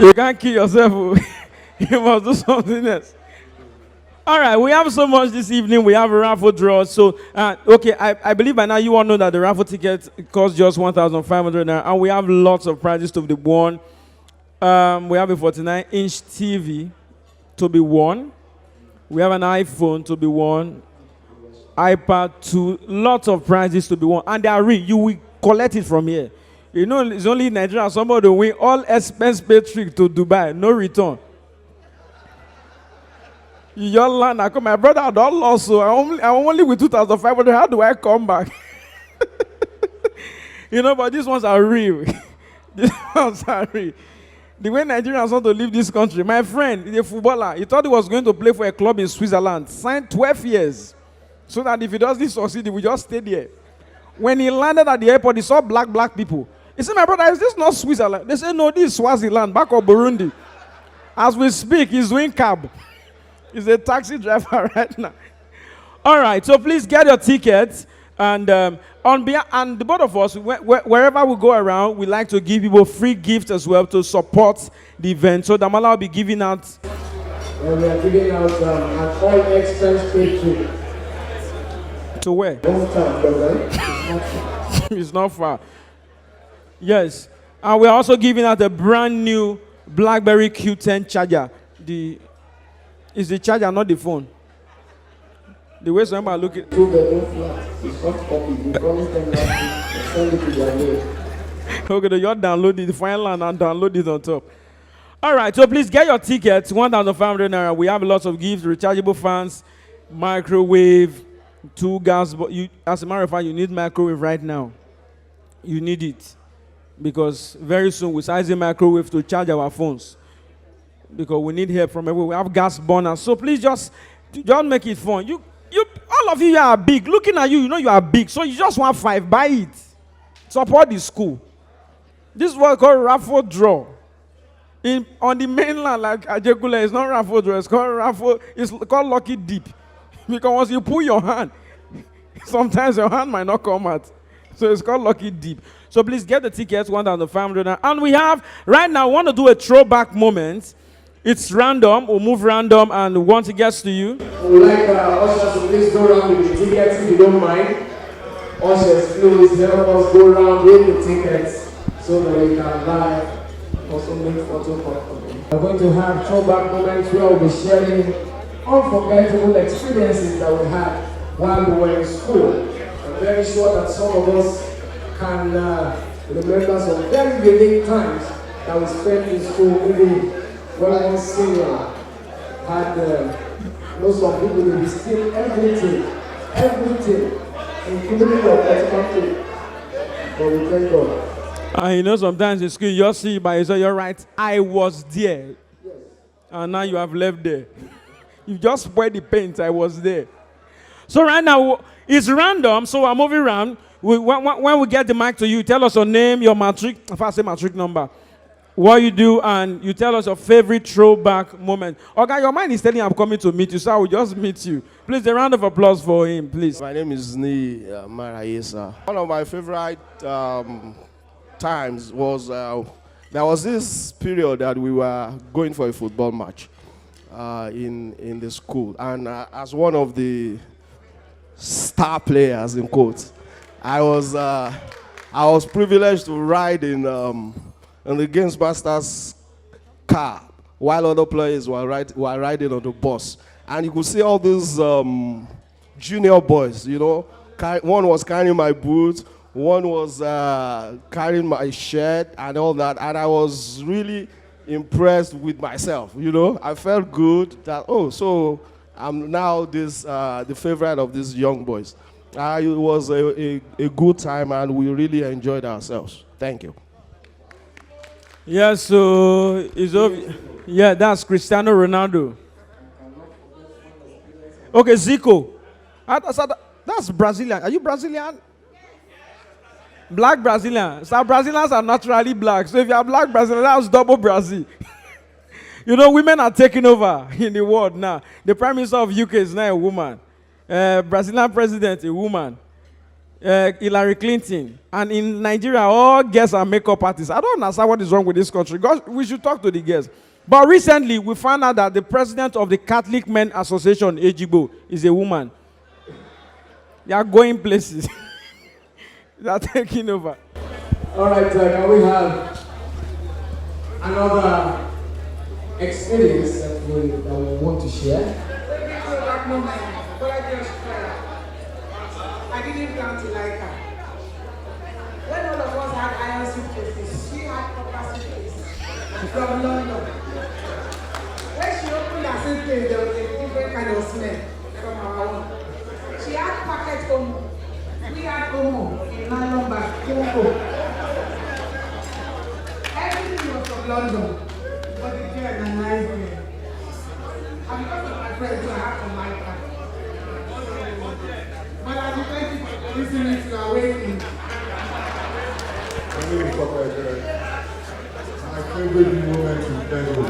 Speaker 14: you can't kill yourself. You must do something else. All right, we have so much this evening. We have a raffle draw. So, okay, I believe by now you all know that the raffle ticket costs just 1,500 naira, and we have lots of prizes to be won. We have a 49-inch TV to be won. We have an iPhone to be won. iPad 2, lots of prizes to be won. And they are real. You will collect it from here. You know, it's only in Nigeria. Somebody will win all expense paid trip to Dubai, no return. You just land. I come, my brother had all lost, so I'm only with 2,500. How do I come back? You know, but these ones are real. These ones are real. The way Nigerians want to leave this country. My friend, the footballer, he thought he was going to play for a club in Switzerland. Signed 12 years. So that if he doesn't succeed, he will just stay there. When he landed at the airport, he saw black people. He said, my brother, is this not Switzerland? They said, no, this is Swaziland, back of Burundi. As we speak, he's doing cab. He's a taxi driver right now. All right, so please get your tickets. And on behalf, and the both of us, wherever we go around, we like to give people free gifts as well to support the event. So Damola will be giving out.
Speaker 1: We are giving out an all expense paid trip.
Speaker 14: To where? It's not far. Yes. And we're also giving out a brand new BlackBerry Q10 charger. It's the charger, not the phone. The way somebody look at
Speaker 1: 2-bedroom flat. It's soft copy. We promise them that we send it to their mail.
Speaker 14: Okay, you download it, find land and download it on top. All right, so please get your tickets, 1,500 naira. We have lots of gifts, rechargeable fans, microwave, 2 gas. But as a matter of fact, you need microwave right now. You need it. Because very soon we start using microwave to charge our phones. Because we need help from everywhere. We have gas burners. So please just make it fun. All of you are big. Looking at you, you know you are big. So you just want 5. Buy it. Support the school. This is what we call raffle draw. On the mainland, like Ajekula, it's not raffle draw. It's called lucky dip. Because once you pull your hand, sometimes your hand might not come out. So it's called lucky dip. So please get the tickets, 1,500. And we have, right now, we want to do a throwback moment. It's random. We'll move random, and once it gets to you.
Speaker 1: We would like ushers to please go around with the tickets if you don't mind. Ushers, please help us go around with the tickets so that we can live also make photo for them. We're going to have throwback moments where we'll be sharing unforgettable experiences that we had while we were in school. I'm very sure that some of us can remember some very unique times that we spent in school, maybe when I was senior. Had some people will be steal everything, including your personal. But we thank God.
Speaker 14: And you know, sometimes in school, you just see by yourself, you're right, I was there. Yes. And now you have left there. You just spoiled the paint, I was there. So right now, it's random, so I'm moving around. When we get the mic to you, tell us your name, your matric, if I say matric number, what you do, and you tell us your favorite throwback moment. Okay, your mind is telling I'm coming to meet you, so I will just meet you. Please, a round of applause for him, please.
Speaker 3: My name is Ni Marayesa. One of my favorite times was there was this period that we were going for a football match in the school, and as one of the star players in quotes, I was privileged to ride in the games master's car while other players were riding on the bus, and you could see all these junior boys. You know, one was carrying my boots, one was carrying my shirt and all that, and I was really impressed with myself. You know, I felt good that so I'm now the favorite of these young boys. It was a good time, and we really enjoyed ourselves. Thank you.
Speaker 14: Yeah, so yeah, that's Cristiano Ronaldo. Okay, Zico. That's Brazilian. Are you Brazilian? Black Brazilian. So Brazilians are naturally black. So if you are black Brazilian, that's double Brazil. You know, women are taking over in the world now. The Prime Minister of UK is now a woman. Brazilian president, a woman. Hillary Clinton. And in Nigeria, all girls are makeup artists. I don't understand what is wrong with this country. God, we should talk to the girls. But recently, we found out that the president of the Catholic Men Association, Ejibo, is a woman. They are going places. They are taking over.
Speaker 1: All right, can we have another experience that we want to share?
Speaker 22: I didn't plan to like her. When all of us had iron suitcases, she had proper suitcases from London. When she opened her suitcase, there was a different kind of smell from our own. She had packet Omo. We had Omo in nylon bag, Congo. Everything was from London, but the girl is a nice girl. And because of my friends, I have to like her. But I thank you for listening to our waiting.
Speaker 23: My name is Papa. My favorite moment in Fego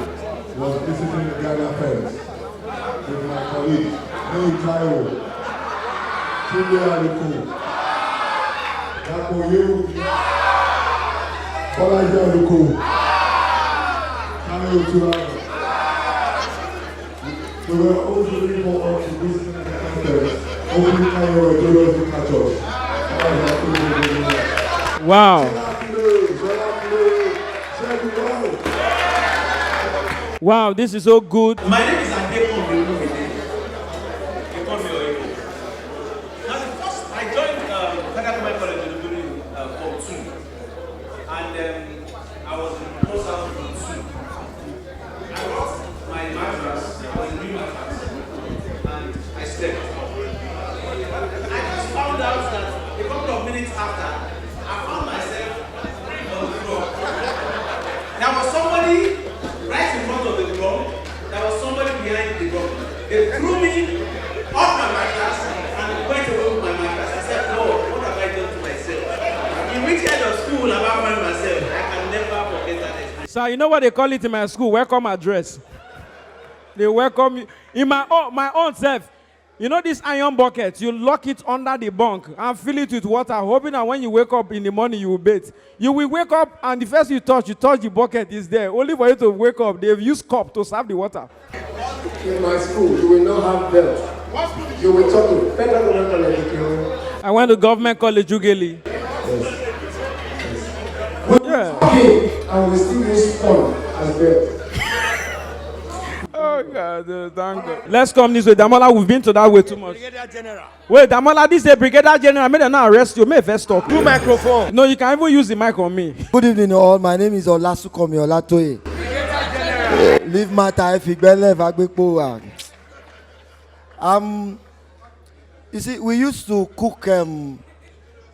Speaker 23: was visiting the Gala Fest with my colleagues, Nate Taiwo, Tunde Aluko, Dapo Yewu, Bolaji Aluko, Kanye Oturano. We were always looking forward to visiting the Gala Fest. Hopefully Kanye will join us to catch us.
Speaker 14: Wow. Wow, this is so good.
Speaker 24: My name is Adekon Olumide. They call me Oyewo. Now, the first I joined Federal College in Form 2, and I was in post-house Form 2. I got my mattress, I was in new mattress, and I slept. I just found out that a couple of minutes after, I found myself
Speaker 14: Sir, you know what they call it in my school? Welcome address. They welcome you. In my own self, you know this iron bucket, you lock it under the bunk and fill it with water, hoping that when you wake up in the morning, you will bathe. You will wake up and the first you touch the bucket is there. Only for you to wake up, they've used cup to serve the water.
Speaker 1: In my school, you will not have belt. You will talk to Federal Government College.
Speaker 14: I went to Government College, Ughelli.
Speaker 1: Yes. Yeah. And we still use phone as belt.
Speaker 14: Oh, God, thank God. Let's come this way. Damola, we've been to that way too much. Brigadier General. Wait, Damola, this is a Brigadier General. I made them now arrest you. May first talk.
Speaker 4: Two microphone.
Speaker 14: No, you can even use the mic on me.
Speaker 4: Good evening, all. My name is Olasukomi Olatoye. Leave matter if you believe Agbekpo. You see, we used to cook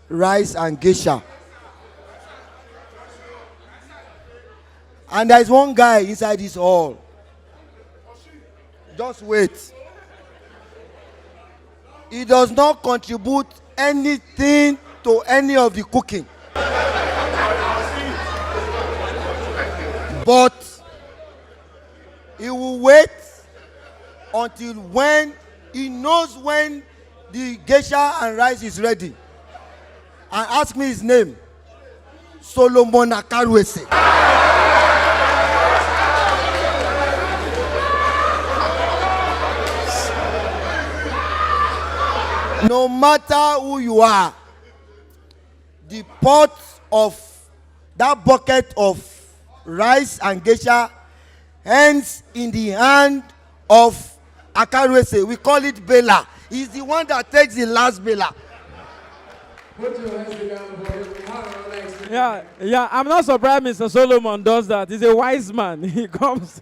Speaker 4: rice and geisha. And there is one guy inside this hall. Just wait. He does not contribute anything to any of the cooking. But he will wait until when he knows when the geisha and rice is ready. And ask me his name. Solomon Akarwese. No matter who you are, the pot of that bucket of rice and geisha ends in the hand of Akarwese. We call it Bela. He's the one that takes the last Bela.
Speaker 14: Yeah, I'm not surprised Mr. Solomon does that. He's a wise man. He comes.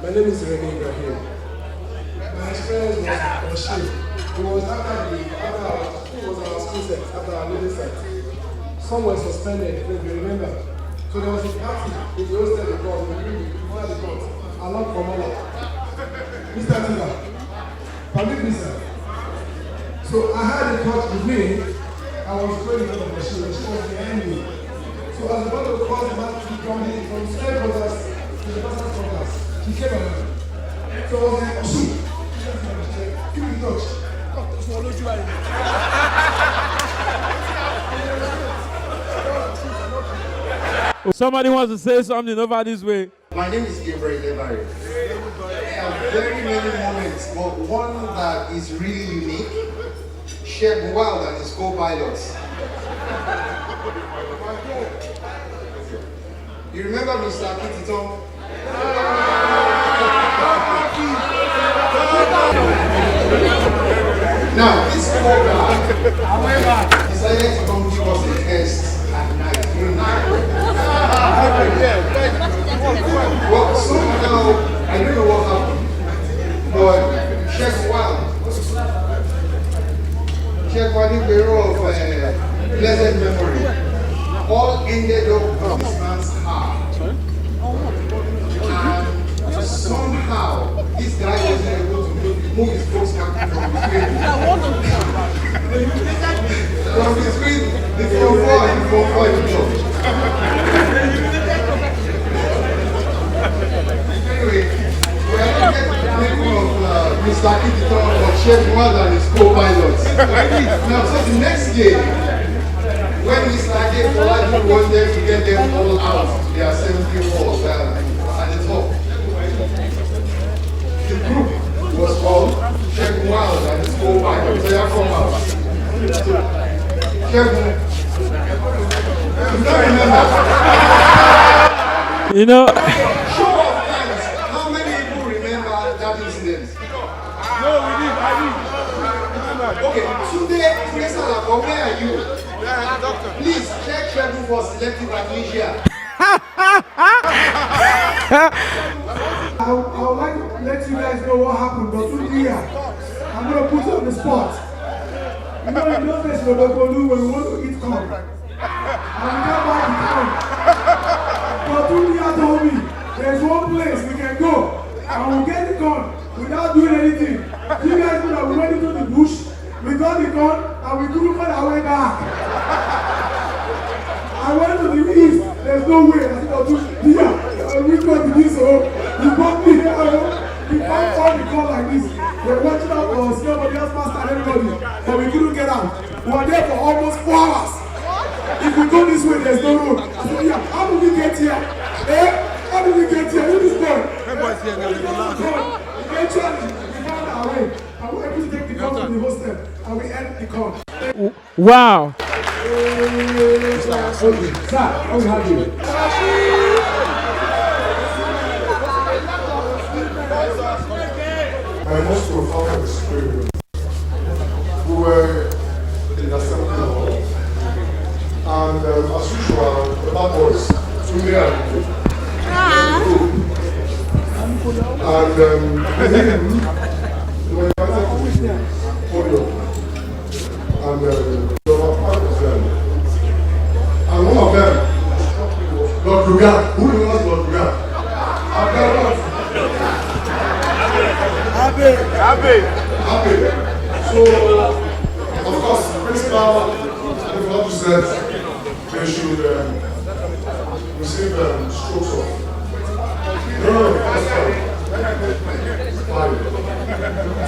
Speaker 6: My name is Rene Ibrahim. My experience was shit. It was after our school set, after our living set. Some were suspended, if you remember. So there was a party in the hostel they called, before the court, along from Allah. Mr. Tila, permit me, sir. So I had a court with me. I was going out of the machine. She was behind me. So I was about to cross the mat to come in from Square Brothers to the Pastor's Brothers. He came around. So I was like, oh, shoot. Give me the touch.
Speaker 14: Somebody wants to say something over this way.
Speaker 7: My name is Gabriel Lebari. There are very many moments, but one that is really unique, Chef Wild and his co-pilots. You remember Mr. Kititon? Now, this program decided to come give us a test at night. Well, somehow, I don't know what happened, but Chef Wild, hero of pleasant memory, all ended up on this man's heart. And somehow, this guy wasn't able to move his books back from between the 4-4 and the 4-4 in the church. Anyway, we are going to get the name of Mr. Kititon or Chef Wild and his co-pilots. Now, so the next game, when we started, Olaji wanted to get them all out to their 70 walls at the top. The group was called Chef Wild and his co-pilot. So they are come out. Chef, you don't remember?
Speaker 14: You know.
Speaker 7: Show of hands. How many people remember that incident? No, we did. I did. Okay, today, where are you? Please check schedule for selective amnesia.
Speaker 6: I would like to let you guys know what happened, but here, I'm going to put you on the spot. You know, in those days, when we want to eat corn, and we can't buy the corn. But Tulia told me, there's one place we can go, and we'll get the corn without doing anything. You guys know that we went into the bush, we We got the gun and we couldn't find our way back. I went to the east, there's no way. I said, oh, which one did this? Oh, you brought me here. We can't find the gun like this. We're watching out for us, nobody else master and everybody. But we couldn't get out. We were there for almost 4 hours. If we go this way, there's no road. I said, yeah, how did we get here? How did we get here? Who is this boy? Eventually, we found our way. And we were able to take the gun to the hostel. And we end the gun.
Speaker 14: Wow.
Speaker 6: Sir, how have you?
Speaker 23: My most profound experience. We were in the assembly hall, and as usual, the bad boys, Tunde and me, and him, they were invited to the podium, and there were 5 of them, and one of them, Lord Ruga, who knows Lord Ruga? Happy. So, of course, the principal, the Lord said they should receive strokes of. No, that's fine.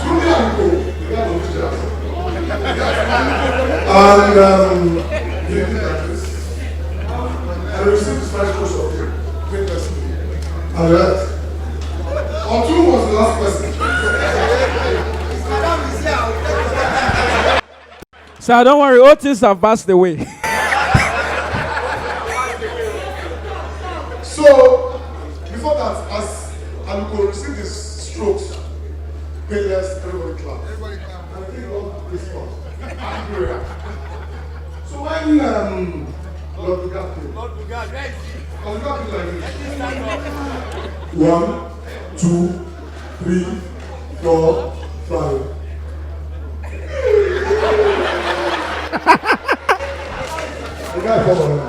Speaker 23: Truly, I'm cool. And he did like this. And received his 5 strokes of him. And that. Otu was the last person.
Speaker 14: Sir, don't worry, all things have passed away.
Speaker 23: So, before that, as Aluko received his strokes, painless, everybody clapped. And I think God respond. And prayer. So when Lord Bugat came, Lord Bugat came like this. 1, 2, 3, 4, 5. The guy fell on him.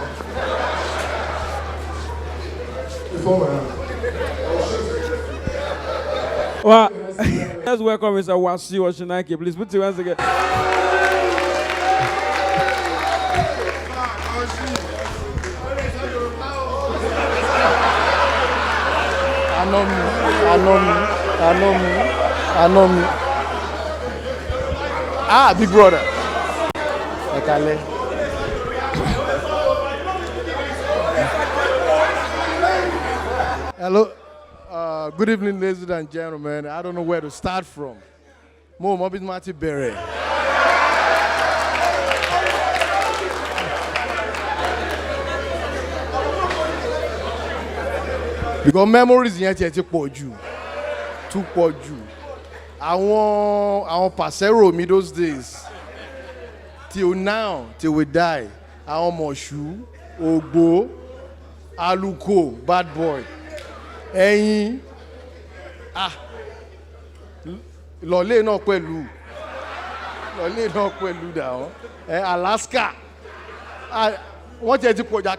Speaker 23: He fell on him.
Speaker 14: Well, let's welcome Mr. Wasi Oshinaki. Please put your hands together.
Speaker 5: I know me. Ah, big brother. Hello. Good evening, ladies and gentlemen. I don't know where to start from. Mo Mobit Mati Bere. Because memories yẹn ti pọ̀ jù, too pọ̀ jù. Àwọn pàṣẹ́rò mi those days, till now, till we die. Àwọn Mọ̀ṣú, Ògbó, Aluko, Bad Boy, Ẹyin, Lọ́lé náà pẹ̀lú dáhùn, Alaska, wọ́n ti pọ̀ jù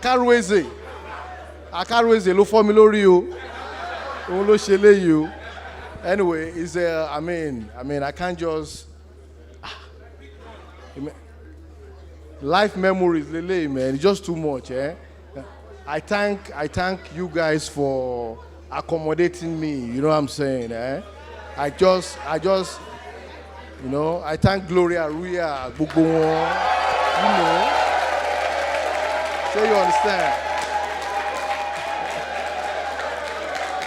Speaker 5: Akarueze ló fọ́ mi lórí o, òun ló ṣe léyìí o. Anyway, it's I mean, I can't just life memories, man. It's just too much, eh? I thank you guys for accommodating me. You know what I'm saying, eh? I just, you know, I thank Gloria Ruya, gbogbo wọn, you know. So you understand,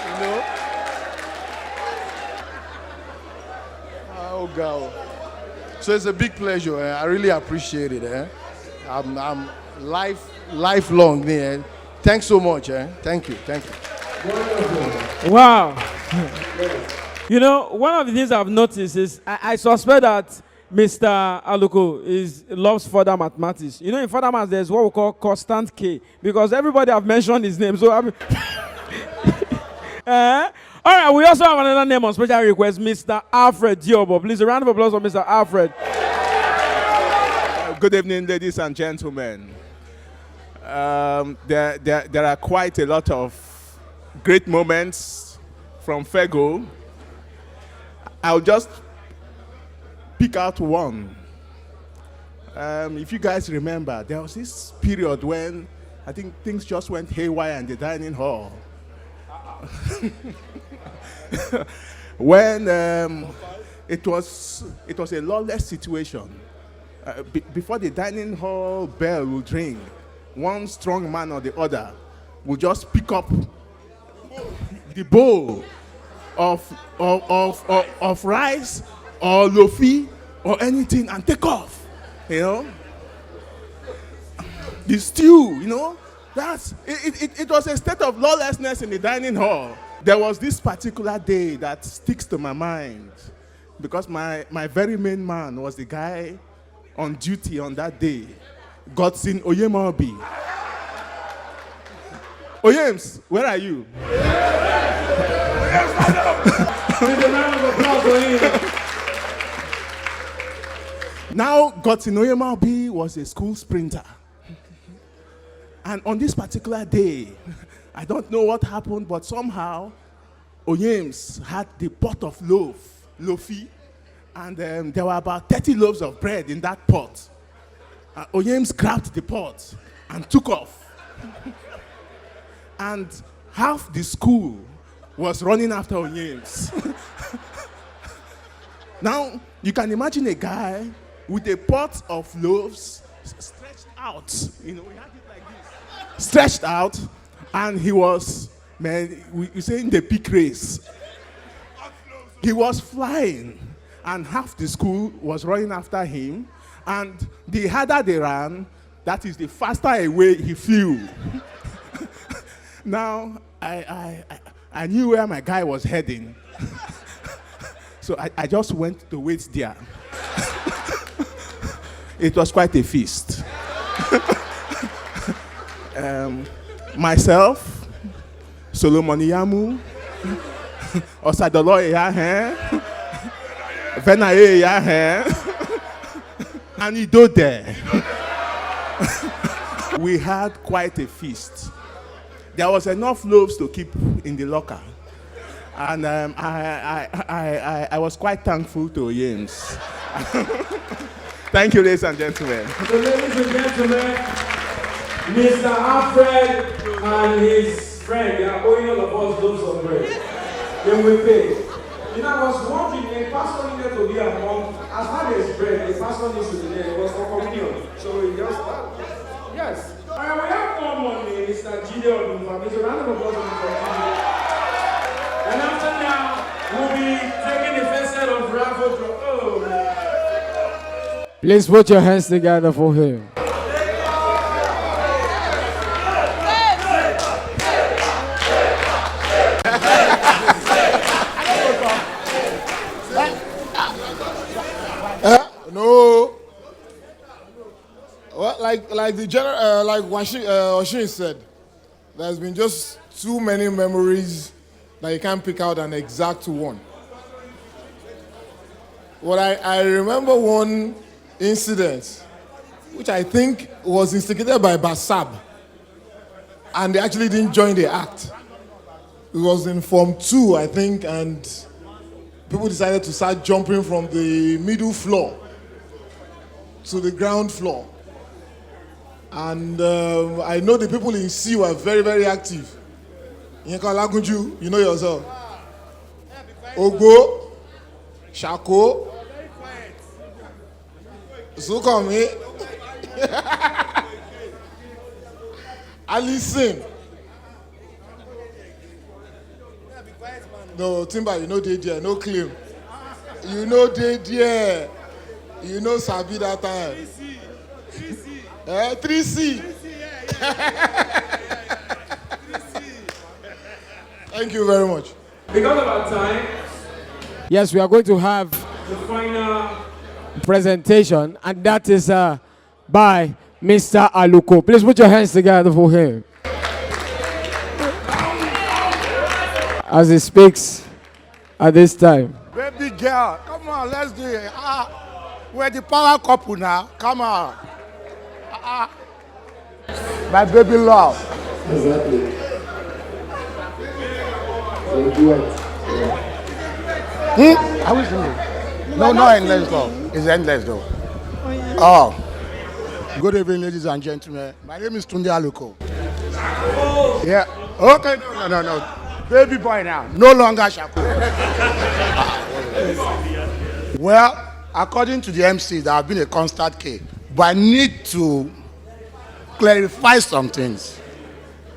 Speaker 5: you know. Oh God. So it's a big pleasure. Eh? I really appreciate it. Eh? I'm lifelong. Eh? Thanks so much. Eh? Thank you.
Speaker 14: Wow. You know, one of the things I've noticed is I suspect that Mr. Aluko loves further mathematics. You know, in further maths, there's what we call constant K, because everybody have mentioned his name. So, I mean, all right, we also have another name on special request, Mr. Alfred Diobo. Please, a round of applause for Mr. Alfred.
Speaker 9: Good evening, ladies and gentlemen. There are quite a lot of great moments from Fego. I'll just pick out one. If you guys remember, there was this period when I think things just went haywire in the dining hall. When it was a lawless situation. Before the dining hall bell would ring, one strong man or the other would just pick up the bowl of rice or lofi or anything and take off, you know. The stew, you know, it was a state of lawlessness in the dining hall. There was this particular day that sticks to my mind because my very main man was the guy on duty on that day, Godson Oyemaobi. Oyems, where are you? Now, Godson Oyemaobi was a school sprinter. And on this particular day, I don't know what happened, but somehow Oyems had the pot of lofi, and there were about 30 loaves of bread in that pot. Oyems grabbed the pot and took off. And half the school was running after Oyems. Now, you can imagine a guy with a pot of loaves stretched out. You know, he had it like this. Stretched out, and he was, man, we say in the peak race. He was flying, and half the school was running after him. And the harder they ran, that is the faster away he flew. Now, I knew where my guy was heading. So I just went to wait there. It was quite a feast. Myself, Solomon Yamu, Osadolo Eyahen, Venaye Eyahen, and Ido there. We had quite a feast. There was enough loaves to keep in the locker. And I was quite thankful to James. Thank you, ladies and gentlemen.
Speaker 14: So, ladies and gentlemen, Mr. Alfred and his friend, they are owing all of us loaves of bread. They will pay. You know, I was wondering, a pastor needed to be among, as hard as bread, the pastor needs to be there. It was for communion. So we just, yes. We have more money, Mr. Gideon. There's a round of applause for Gideon. And after now, we'll be taking the first set of raffle draw. Oh, man.
Speaker 1: Please put your hands together for him.
Speaker 19: No. Well, like the general, like Oshin said, there's been just too many memories that you can't pick out an exact one. Well, I remember one incident, which I think was instigated by Basab, and they actually didn't join the act. It was in Form 2, I think, and people decided to start jumping from the middle floor to the ground floor. And I know the people in C were very, very active. You know yourself. Ogo, Shako, Zukami, Alison. No, Timber, you know they there, no claim. You know they there. You know Sabi that time. 3C. Thank you very much.
Speaker 14: Because of our time,
Speaker 1: Yes, we are going to have
Speaker 14: the final
Speaker 1: presentation, and that is by Mr. Aluko. Please put your hands together for him as he speaks at this time.
Speaker 2: Baby girl, come on, let's do it. We're the power couple now. Come on. My baby love.
Speaker 6: Exactly.
Speaker 2: I wish you. No, endless love. It's endless though. Oh. Good evening, ladies and gentlemen. My name is Tunde Aluko. Yeah. Okay, no. Baby boy now. No longer Shako. Well, according to the MC, there have been a constant K. But I need to clarify some things.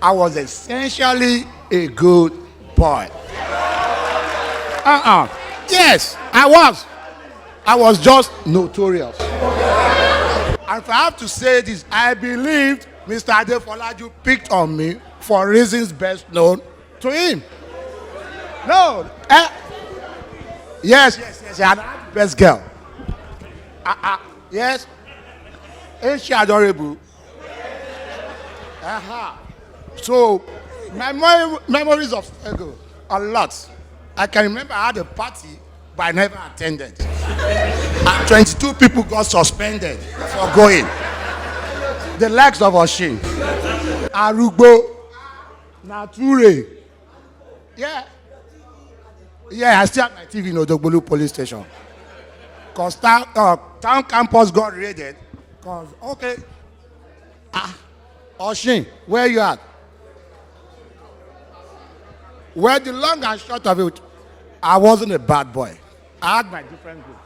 Speaker 2: I was essentially a good boy. Yes, I was. I was just notorious. And if I have to say this, I believed Mr. Adefolaju picked on me for reasons best known to him. No. Yes. I'm the best girl. Yes. Ain't she adorable? So, my memories of Fego, a lot. I can remember I had a party, but I never attended. And 22 people got suspended for going. The likes of Oshin, Arugbo, Nature. Yeah, I still have my TV in Odogbolu police station. Because town campus got raided. Because, okay. Oshin, where you at? Well, the long and short of it, I wasn't a bad boy. I had my different groups.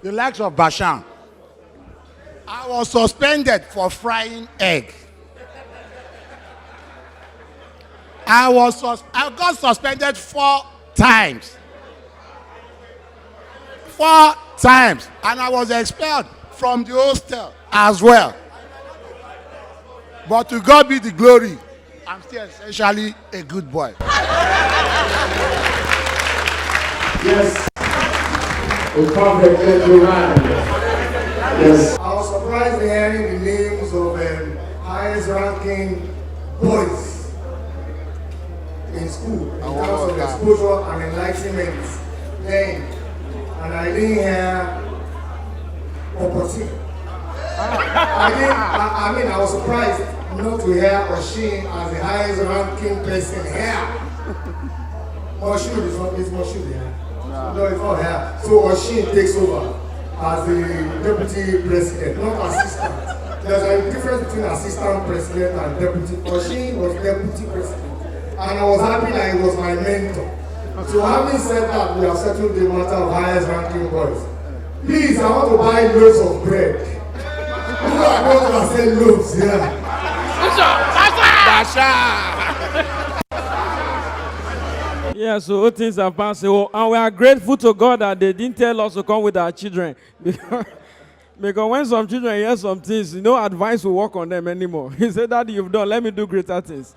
Speaker 2: The likes of Bashan. I was suspended for frying egg. I got suspended 4 times. 4 times. And I was expelled from the hostel as well. But to God be the glory, I'm still essentially a good boy.
Speaker 11: Yes. A perfect gentleman. Yes.
Speaker 6: I was surprised hearing the names of highest ranking boys in school in terms of exposure and enlightenment then. And I didn't hear opportunity. I was surprised not to hear Oshin as the highest ranking person here. Oshin is Moshood here. No, it's not here. So Oshin takes over as the deputy president, not assistant. There's a difference between assistant president and deputy. Oshin was deputy president. And I was happy that he was my mentor. So having said that, we have settled the matter of highest ranking boys. Please, I want to buy loaves of bread. Who are those that sell loaves here?
Speaker 14: Yeah, so all things have passed. And we are grateful to God that they didn't tell us to come with our children. Because when some children hear some things, no advice will work on them anymore. He said, Daddy, you've done, let me do greater things.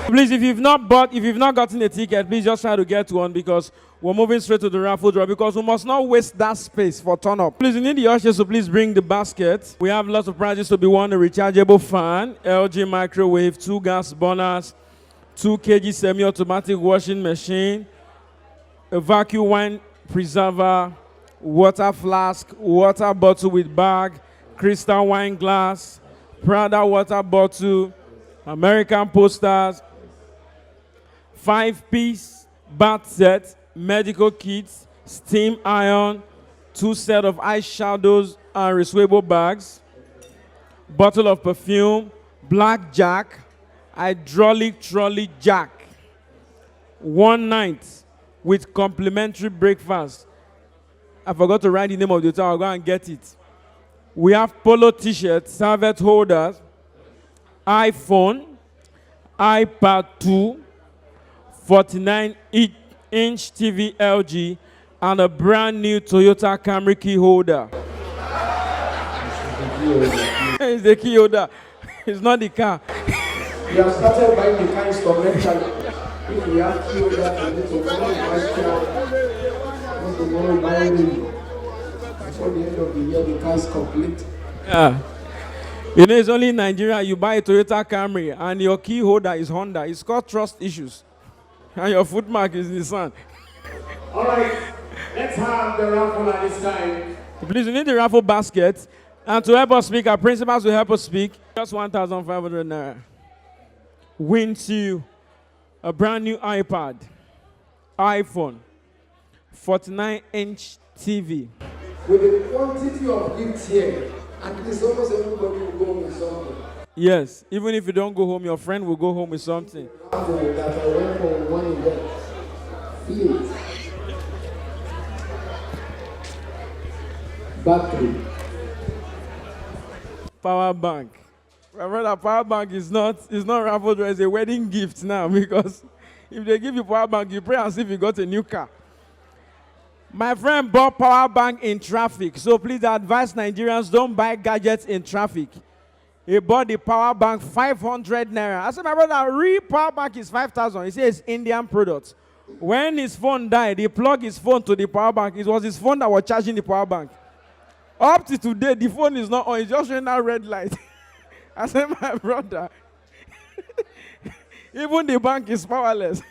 Speaker 14: Please, if you've not gotten a ticket, please just try to get one because we're moving straight to the raffle draw because we must not waste that space for turn up. Please, you need the ushers, so please bring the basket. We have lots of prizes to be won: a rechargeable fan, LG microwave, 2 gas burners, 2 kg semi-automatic washing machine, a vacuum wine preserver, water flask, water bottle with bag, crystal wine glass, Prada water bottle, American posters, 5-piece bath set, medical kits, steam iron, 2 sets of eyeshadows and reusable bags, bottle of perfume, blackjack, hydraulic trolley jack, 1 night with complimentary breakfast. I forgot to write the name of the hotel. I'll go and get it. We have polo t-shirts, serviette holders, iPhone, iPad 2, 49-inch TV LG, and a brand new Toyota Camry key holder. It's the key holder. It's not the car.
Speaker 11: We have started buying the car instrumentally. If we have key holder, we need to buy the car. Not tomorrow buying it. Before the end of the year, the car is complete.
Speaker 14: Yeah. You know, it's only in Nigeria you buy a Toyota Camry and your key holder is Honda. It's called trust issues. And your footmark is Nissan.
Speaker 11: All right, let's have the raffle at this time.
Speaker 14: Please, you need the raffle basket. And to help us speak, our principals will help us speak. Just 1,500 naira. Wins you a brand new iPad, iPhone, 49-inch TV.
Speaker 11: With the quantity of gifts here, At least almost everybody will go home with something.
Speaker 14: Yes, even if you don't go home, your friend will go home with something.
Speaker 11: That I went for one event. Field. Battery.
Speaker 14: Power bank. My brother, power bank is not raffled, it's a wedding gift now, because if they give you power bank, you pray as if you got a new car. My friend bought power bank in traffic, so please advise Nigerians, don't buy gadgets in traffic. He bought the power bank 500 naira. I said, my brother, real power bank is 5,000. He says it's Indian product. When his phone died, he plugged his phone to the power bank. It was his phone that was charging the power bank. Up to today, the phone is not on. It's just showing that red light. I said, my brother, even the bank is powerless.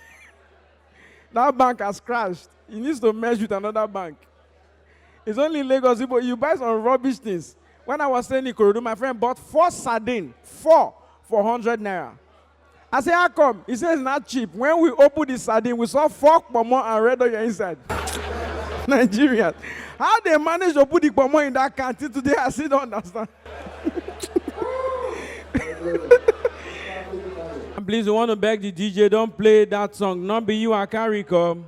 Speaker 14: That bank has crashed. He needs to merge with another bank. It's only in Lagos, but you buy some rubbish things. When I was staying in Ikorodu, my friend bought 4 sardines, 4 for 100 naira. I said, how come? He says it's not cheap. When we opened the sardine, we saw 4 pomo and red on your inside. Nigerians. How they manage to put the pomo in that canteen today, I still don't understand. Please, we want to beg the DJ, don't play that song. Not be you I carry come,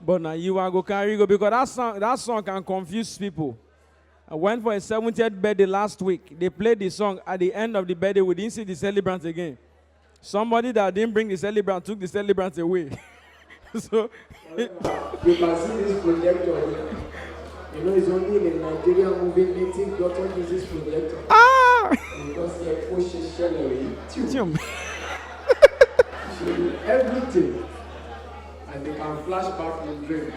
Speaker 14: but now you I go carry go, because that song can confuse people. I went for a 70th birthday last week. They played the song at the end of the birthday. We didn't see the celebrant again. Somebody that didn't bring the celebrant took the celebrant away. So
Speaker 11: you can see this projector. You know, it's only in the Nigerian movie native doctor uses this projector.
Speaker 14: Ah!
Speaker 11: Because they push his shell everything. And they can flash back in dream.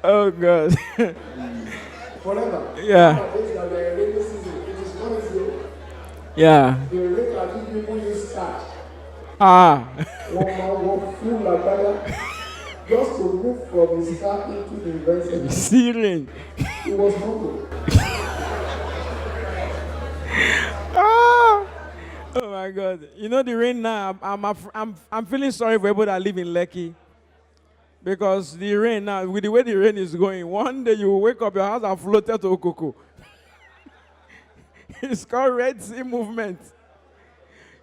Speaker 14: Oh God.
Speaker 11: Forever.
Speaker 14: Yeah. Yeah.
Speaker 11: The rate at which people use cash.
Speaker 14: Ah.
Speaker 11: One man walk full like that. Just to move from his car into the university.
Speaker 14: Ceiling.
Speaker 11: It was humble.
Speaker 14: Ah. Oh my God. You know the rain now, I'm feeling sorry for people that live in Lekki. Because the rain now, with the way the rain is going, one day you will wake up, your house and floated to Okoko. It's called Red Sea movement.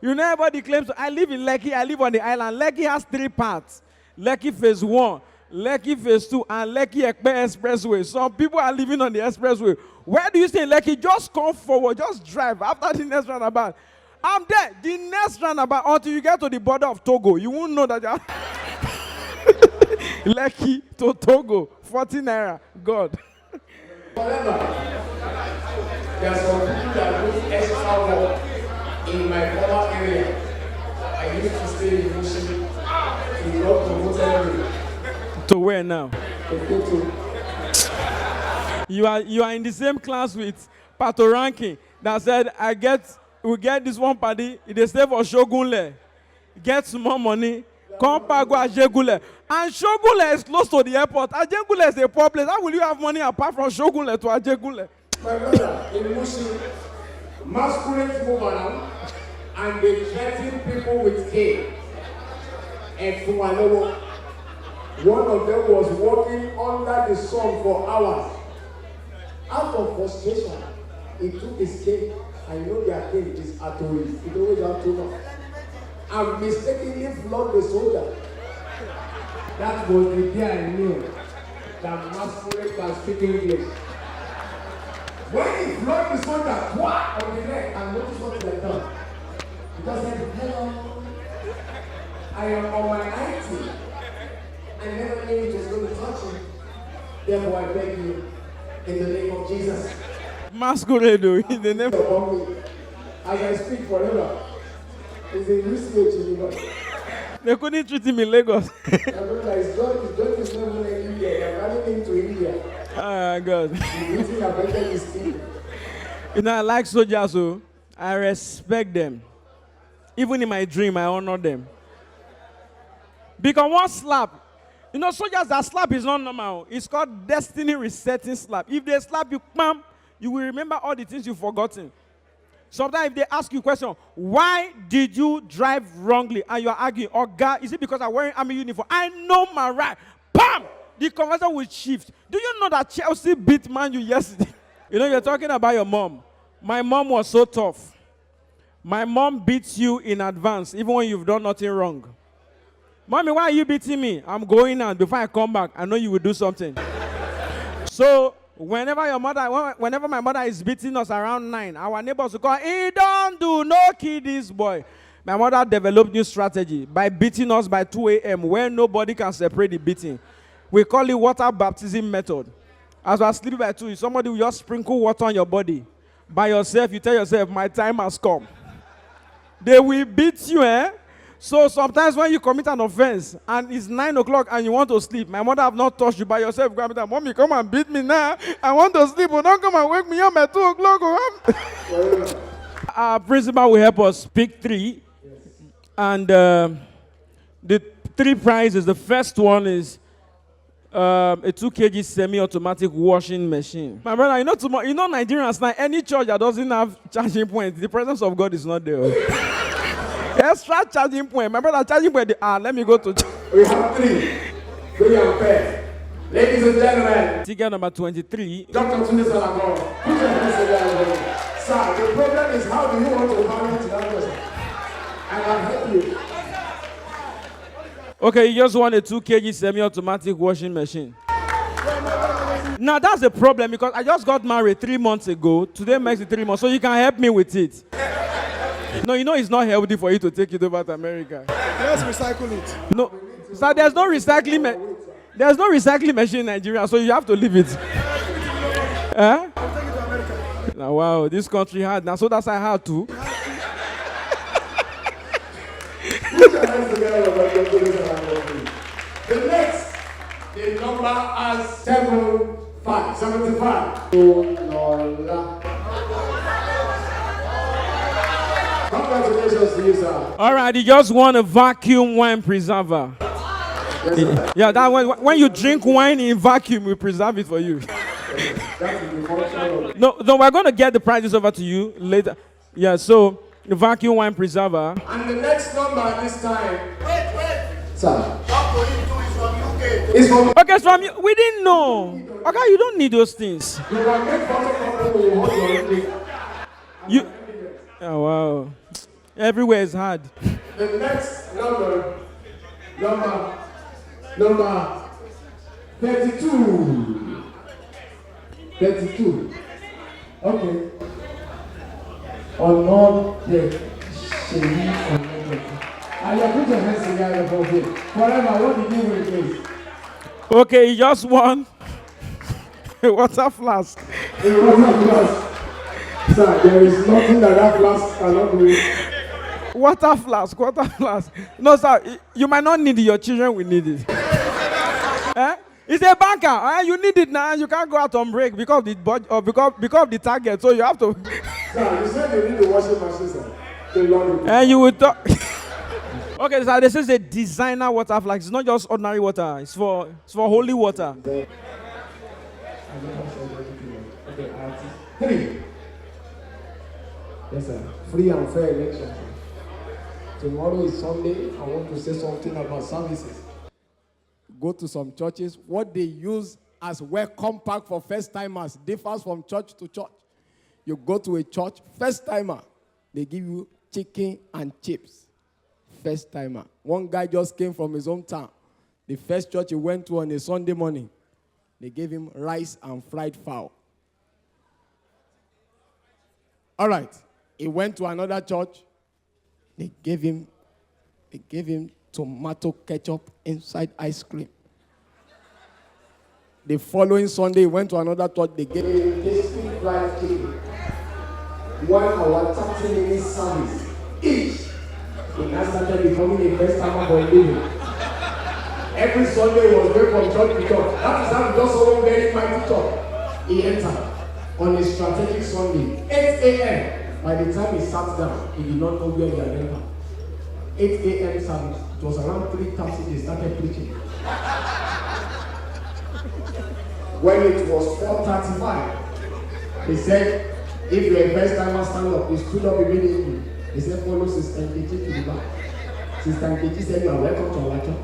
Speaker 14: You know, everybody claims, I live in Lekki, I live on the island. Lekki has 3 parts. Lekki phase 1, Lekki phase 2, and Lekki Ekpe Expressway. Some people are living on the expressway. Where do you stay in Lekki? Just come forward, just drive after the next roundabout. I'm there. The next roundabout, until you get to the border of Togo, you won't know that you're Lekki to Togo, 40 naira. God.
Speaker 11: However, there are some people that do extra work in my former area. I used to stay in Muslim. He got promoted me.
Speaker 14: To where now?
Speaker 11: To
Speaker 14: You are in the same class with Pato Ranking that said, we get this one party, they stay for Shogunle, get some more money, come back go Ajegule. And Shogunle is close to the airport. Ajegule is a poor place. How will you have money apart from Shogunle to Ajegule?
Speaker 11: My brother, in Muslim, masquerades move around and they threaten people with cane. And Fumalowo, one of them was walking under the sun for hours. Out of frustration, he took his cane. I know their cane is Atori. It always have too much. And mistakenly flogged the soldier. That was the day I knew that masquerade can speak English. When he flogged the soldier, what on the neck, and notice what he had done. He just said, hello, I am on my IT. I never knew it was going to touch him. Therefore, I beg you, in the name of Jesus.
Speaker 14: Masquerade, in the name
Speaker 11: of me. As I speak forever, it's a research in the
Speaker 14: They couldn't treat him in Lagos.
Speaker 11: It's God is not even in India. They're running into India.
Speaker 14: Ah, God.
Speaker 11: You
Speaker 14: know, I like soldiers, so I respect them. Even in my dream, I honor them. Because one slap, you know, soldiers that slap is not normal. It's called destiny resetting slap. If they slap you, bam, you will remember all the things you've forgotten. Sometimes if they ask you a question, why did you drive wrongly? And you are arguing, oh God, is it because I'm wearing army uniform? I know my right. Bam! The conversation will shift. Do you know that Chelsea beat Man U yesterday? You know, you're talking about your mom. My mom was so tough. My mom beats you in advance, even when you've done nothing wrong. Mommy, why are you beating me? I'm going out. Before I come back, I know you will do something. So, whenever my mother is beating us around 9, our neighbors will call, he don't do, no kid this boy. My mother developed new strategy by beating us by 2 a.m. where nobody can separate the beating. We call it water baptism method. As we are sleeping by 2, somebody will just sprinkle water on your body. By yourself, you tell yourself, my time has come. They will beat you, eh? So sometimes when you commit an offense and it's 9 o'clock and you want to sleep, my mother have not touched you by yourself. Grab it, Mommy, come and beat me now. I want to sleep, but don't come and wake me up at 2 o'clock. Our principal will help us pick 3. And the 3 prizes, the first one is a 2 kg semi-automatic washing machine. My brother, you know Nigerians now, any church that doesn't have charging points, the presence of God is not there. Extra charging point. My brother, charging point, let me go to church.
Speaker 11: We have 3. Free and fair. Ladies and gentlemen.
Speaker 14: Ticket number 23.
Speaker 11: Dr. Tunde Salagron. Put your hands together. Sir, the problem is how do you want to handle to that person? I can help you.
Speaker 14: Okay, you just want a 2 kg semi-automatic washing machine. Now that's the problem because I just got married 3 months ago. Today makes it 3 months, so you can help me with it. No, you know it's not healthy for you to take it over to America.
Speaker 20: Let's recycle it.
Speaker 14: No, so there's no recycling machine in Nigeria, so you have to leave it. Eh? Now, wow, this country hard now, so that's I had to.
Speaker 11: The next, the number has 75. Congratulations to you, sir.
Speaker 14: All right, you just want a vacuum wine preserver.
Speaker 11: Yes,
Speaker 14: yeah, that when you drink wine in vacuum, we preserve it for you. No, we're going to get the prices over to you later. Yeah, so the vacuum wine preserver.
Speaker 11: And the next number this time. Wait. Sir.
Speaker 14: It's from okay, it's from you. We didn't know. Okay, you don't need those things. You. Oh wow. Everywhere is hard.
Speaker 11: The next number 32. 32. Okay. Put your hands together for him. Forever, what did you replace?
Speaker 14: Okay, you just won a water flask.
Speaker 11: A water flask. Sir, there is nothing that flask cannot do.
Speaker 14: Water flask. No, sir, you might not need it. Your children will need it. Eh? It's a banker. You need it now. You can't go out on break because of the because of the target. So you have to.
Speaker 11: Sir, you said you need the washing machine, sir.
Speaker 14: And you will talk. Okay, so this is a designer water flask. It's not just ordinary water. It's for holy water.
Speaker 11: 3. Yes, sir. Free and fair election. Tomorrow is Sunday. I want to say something about services.
Speaker 1: Go to some churches. What they use as welcome pack for first timers differs from church to church. You go to a church, first timer, they give you chicken and chips. First timer. One guy just came from his hometown. The first church he went to on a Sunday morning, they gave him rice and fried fowl. All right. He went to another church. They gave him tomato ketchup inside ice cream. The following Sunday, he went to another church. They gave him
Speaker 11: tasty fried chicken. 1 hour 30 minutes service each. He now started becoming a first timer for a living. Every Sunday he was going from church to church. That is how he just saw one very mighty church. He entered on a strategic Sunday, 8 a.m. By the time he sat down, he did not know where he had entered. 8 a.m. service. It was around 3:30 they started preaching. When it was 4:35, he said, if you're a first timer, stand up. He stood up immediately. He said, follow Sister Nkechi to the back. Sister Nkechi said, you are welcome to our church.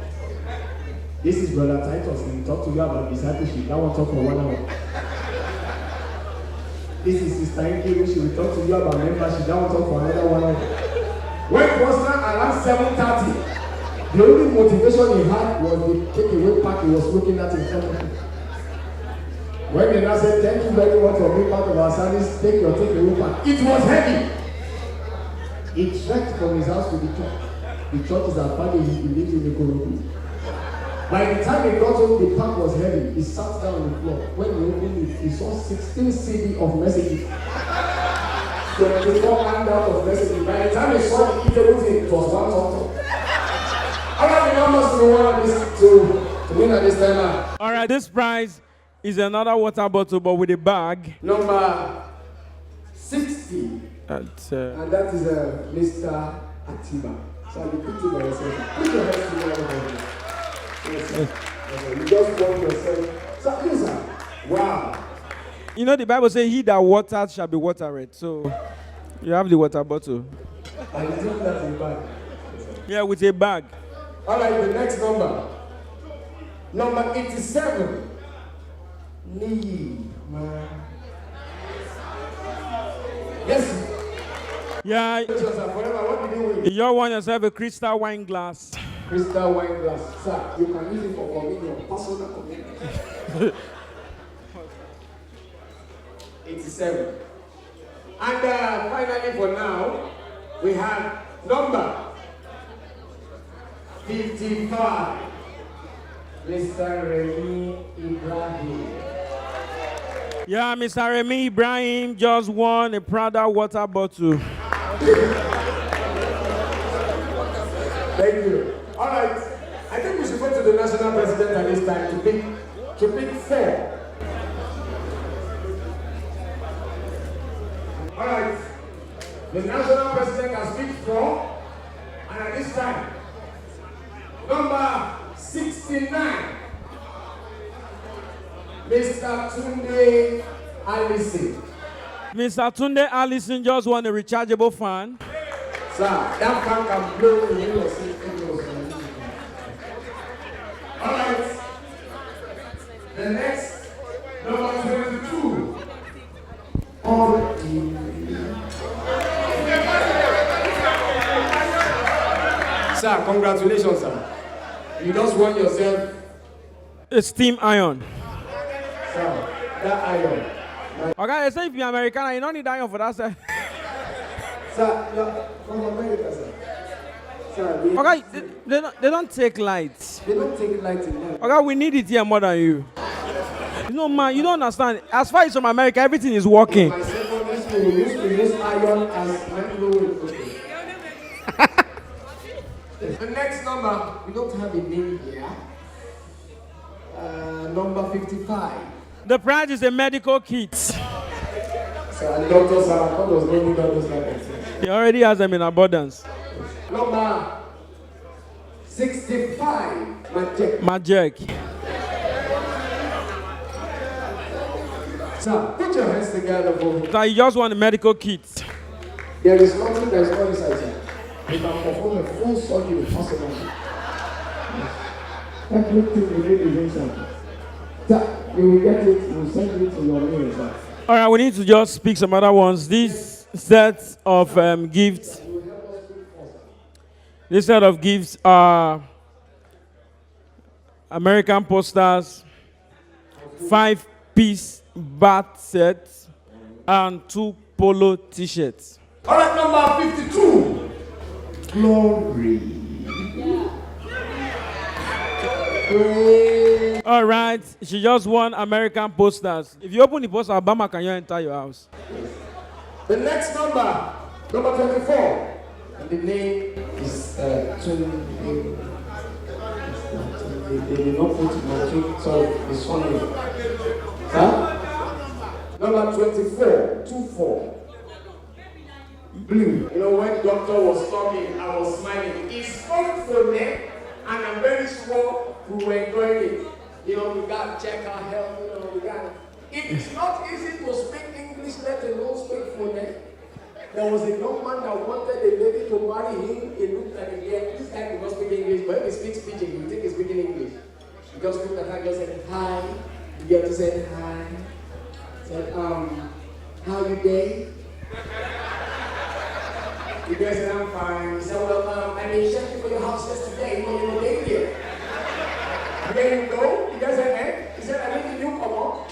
Speaker 11: This is Brother Titus. He will talk to you about discipleship. That one talk for 1 hour. This is Sister Inky, she will talk to you about membership. That will talk for another 1 hour. When it was now around 7:30, the only motivation he had was the takeaway pack he was looking at in front of him. When they now said, thank you very much for being part of our service, take your takeaway pack. It was heavy. He trekked from his house to the church. The church is our family, he lives in the Korobu. By the time he got home, the pack was heavy. He sat down on the floor. When he opened it, he saw 16 CD of messages. 24 handout of messages. By the time he saw the eatable thing, it was one talk. All right, the numbers we want to win at this time now.
Speaker 14: All right, this prize is another water bottle, but with a bag.
Speaker 11: Number 60.
Speaker 14: And
Speaker 11: that is Mr. Atiba. So you put it by yourself. Put your hands together. Yes. You just want yourself. So listen. Wow.
Speaker 14: You know the Bible says, "He that watered shall be watered." So you have the water bottle.
Speaker 11: And you think that's a bag?
Speaker 14: Yeah, with a bag.
Speaker 11: All right, the next number. Number 87. Niyi, man. Yes.
Speaker 14: Yeah.
Speaker 11: What did you win?
Speaker 14: You want yourself a crystal wine glass.
Speaker 11: Crystal wine glass. Sir, you can use it for communion, personal communion. 87. And finally for now, we have number 55. Mr. Remy Ibrahim.
Speaker 14: Yeah, Mr. Remy Ibrahim just won a Prada water bottle.
Speaker 11: Thank you. All right. I think we should go to the national president at this time to pick 4. All right. The national president has picked 4. And at this time, number 69. Mr. Tunde Allison.
Speaker 14: Mr. Tunde Allison just won a rechargeable fan.
Speaker 11: Sir, that fan can blow the wind of sea. All right. The next, number 22. Sir, congratulations, sir. You just won yourself
Speaker 14: a steam iron.
Speaker 11: Sir, that iron.
Speaker 14: Okay, they say if you're American, you don't need iron for that, sir.
Speaker 11: Sir, you're from America, sir. Sir,
Speaker 14: okay, they don't take lights.
Speaker 11: They don't take lights in there.
Speaker 14: Okay, we need it here more than you. You know, man, you don't understand. As far as from America, everything is working.
Speaker 11: My secondary school, we used to use iron as microwave. The next number, we don't have a name here. Number 55.
Speaker 14: The prize is a medical kit.
Speaker 11: So, Dr. Salako does not need all those like
Speaker 14: He already has them in abundance.
Speaker 11: Number 65.
Speaker 14: Magic.
Speaker 11: Sir, put your hands together for me.
Speaker 14: So you just want a medical kit.
Speaker 11: There is nothing that is not inside here. You can perform a full surgery possibly. Everything you need is inside. Sir, you will get it, we'll send it to your mail, sir.
Speaker 14: All right, we need to just speak some other ones. These sets of gifts. This set of gifts are American posters, 5-piece bat sets, and 2 polo t-shirts.
Speaker 11: All right, number 52. Glory.
Speaker 14: All right, she just won American posters. If you open the poster, Obama can you enter your house?
Speaker 11: The next number, number 24. And the name is Tunde. They did not put my name, sorry, it's funny. Huh? Number 24, 24. Blue. You know, when doctor was talking, I was smiling. He spoke for them, and I'm very sure we were enjoying it. You know, we got to check our health, you know, we got. It is not easy to speak English, let alone speak for them. There was a young man that wanted a lady to marry him. He looked at him, yeah, this guy could not speak English, but if he speaks pidgin, you think he's speaking English. He just looked at her, just said, hi. The girl just said, hi. Said, How you day? You guys said I'm fine. He said, well, I mean, checking for your house yesterday. You know, they here. There you go. You guys said, eh? He said, I need you come up.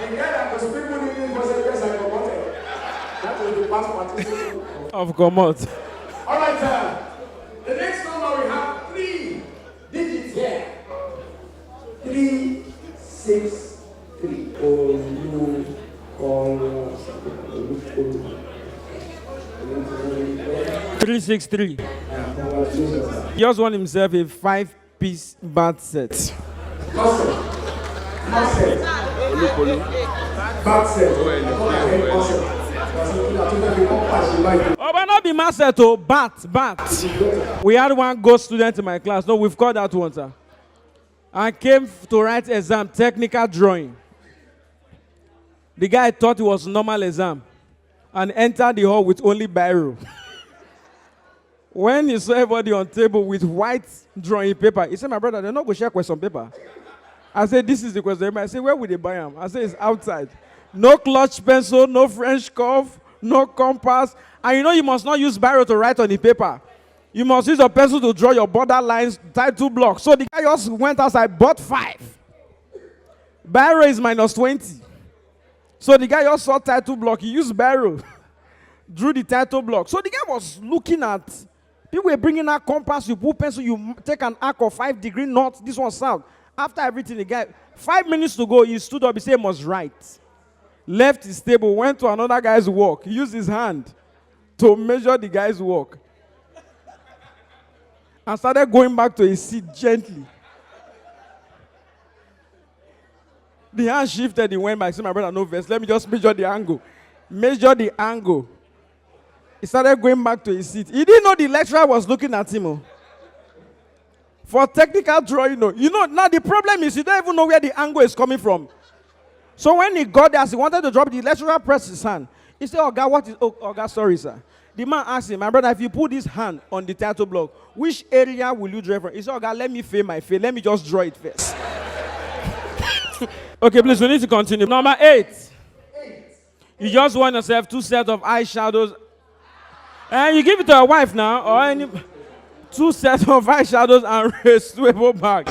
Speaker 11: And yeah, that was people who didn't was yes, I come out. That was the past participant.
Speaker 14: Of Gomot.
Speaker 11: All right, sir. The next number we have 3 digits here. 3, 6, 3. Oh, you.
Speaker 14: 363. He just won himself a 5-piece bat set. Oh, but not be maset, oh, bat. We had one ghost student in my class. No, we've called that one, sir. I came to write exam, technical drawing. The guy thought it was normal exam and entered the hall with only biro. When he saw everybody on table with white drawing paper, he said, my brother, they're not going to share question paper. I said, this is the question paper. I said, where will they buy them? I said, it's outside. No clutch pencil, no French curve, no compass. And you know you must not use biro to write on the paper. You must use a pencil to draw your border lines, title block. So the guy just went outside, bought 5. Biro is -20. So the guy just saw title block. He used biro, drew the title block. So the guy was looking at, people were bringing out compass, you put pencil, you take an arc of 5-degree north, this one south. After everything, the guy, 5 minutes to go, he stood up, he said he must write. Left his table, went to another guy's work. He used his hand to measure the guy's work. And started going back to his seat gently. The hand shifted, he went back. I said, my brother, no verse. Let me just measure the angle. Measure the angle. He started going back to his seat. He didn't know the lecturer was looking at him. Oh. For technical drawing, now the problem is you don't even know where the angle is coming from. So when he got there, as he wanted to drop it, the lecturer pressed his hand. He said, oh, God, what is, oh, God, sorry, sir. The man asked him, my brother, if you put this hand on the title block, which area will you draw from? He said, oh, God, let me fail my fail. Let me just draw it first. Okay, please, we need to continue. Number 8. You just want yourself 2 sets of eyeshadows. And you give it to your wife now, or any 2 sets of eyeshadows and reusable bags.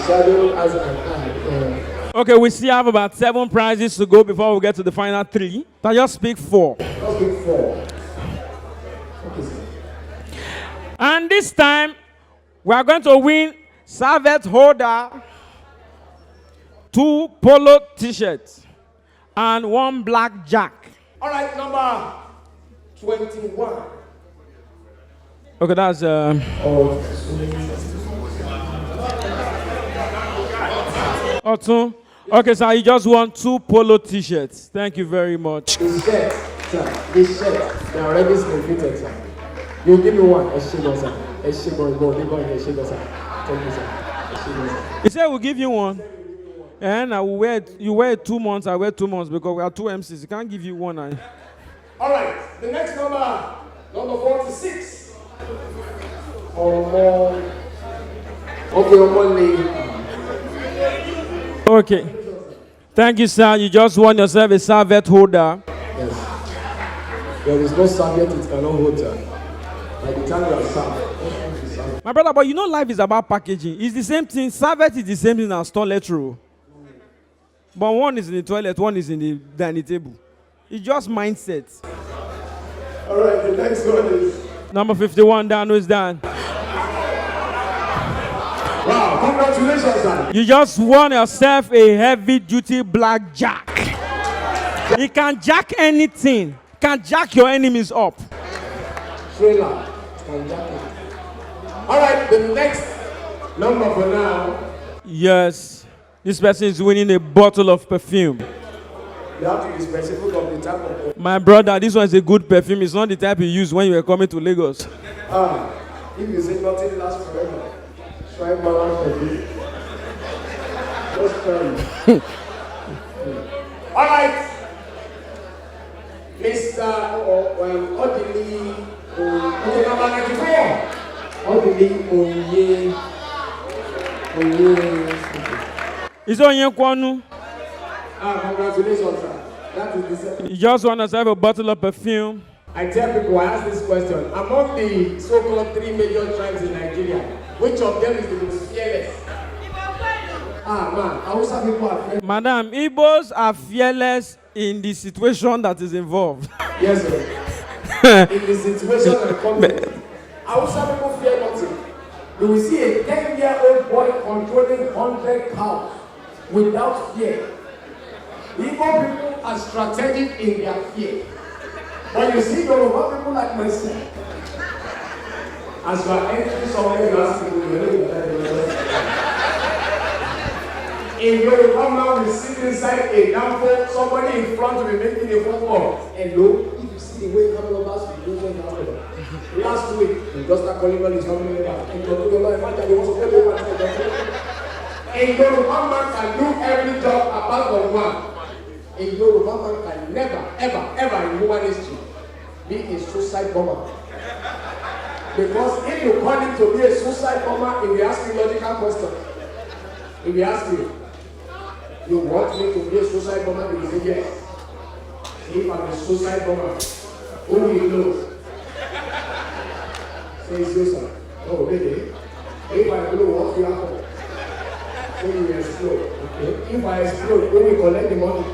Speaker 14: Okay, we still have about 7 prizes to go before we get to the final 3. So just pick 4.
Speaker 11: Just pick 4.
Speaker 14: And this time, we are going to win serviette holder, 2 polo t-shirts, and 1 black jack.
Speaker 11: All right, number 21.
Speaker 14: Okay, that's Otun. Okay, sir, you just want 2 polo t-shirts. Thank you very much.
Speaker 11: This shirt, sir. This shirt. They are already fitted, sir. You give me one. Thank you, sir.
Speaker 14: He said we'll give you one. And I will wear it. You wear it 2 months, I wear 2 months because we are 2 MCs. You can't give you one.
Speaker 11: All right, the next number 46.
Speaker 14: Okay. Thank you, sir. You just won yourself a serviette holder.
Speaker 11: Yes. There is no serviette it cannot hold, sir. By the time you are served.
Speaker 14: My brother, but you know life is about packaging. It's the same thing. Serviette is the same thing as toilet roll. But one is in the toilet, one is in the dining table. It's just mindset.
Speaker 11: All right, the next one is...
Speaker 14: Number 51, Dan is done.
Speaker 11: Wow, congratulations, sir.
Speaker 14: You just won yourself a heavy-duty black jack. It can jack anything. Can jack your enemies up.
Speaker 11: Trailer. Can jack it. All right, the next number for now.
Speaker 14: Yes. This person is winning a bottle of perfume.
Speaker 11: You have to be specific of the type of perfume.
Speaker 14: My brother, this one is a good perfume. It's not the type you use when you were coming to Lagos.
Speaker 11: If you say nothing lasts forever, try balance perfume. Just try it. All right. Mr. Odili, number 94. Odili Onye.
Speaker 14: Is on your kwanu?
Speaker 11: Congratulations, sir. That is the
Speaker 14: You just want us to have a bottle of perfume.
Speaker 11: I tell people, I ask this question. Among the so-called 3 major tribes in Nigeria, which of them is the most fearless? Man, Hausa people are fearless.
Speaker 14: Madam, Igbos are fearless in the situation that is involved.
Speaker 11: Yes, sir. In the situation and context. Hausa people fear nothing. You will see a 10-year-old boy controlling 100 cows without fear. Igbo people are strategic in their fear. But you see, Yoruba people like myself, as you are entering somewhere, you ask people, in Yoruba man, we sit inside a dampo, somebody in front will be making a phone call. Hello, if you see the way how of us we do last week, we just start calling all his family members. In Yoruba man can do every job apart from one. A Yoruba man can never, ever in human history be a suicide bomber. Because if you call him to be a suicide bomber, he will ask you logical questions. He will ask you want me to be a suicide bomber? He will say yes. If I'm a suicide bomber, who will you know? Say it's you, sir. Oh, really? If I blow, what will happen? Say you will explode. Okay. If I explode, who will collect the money?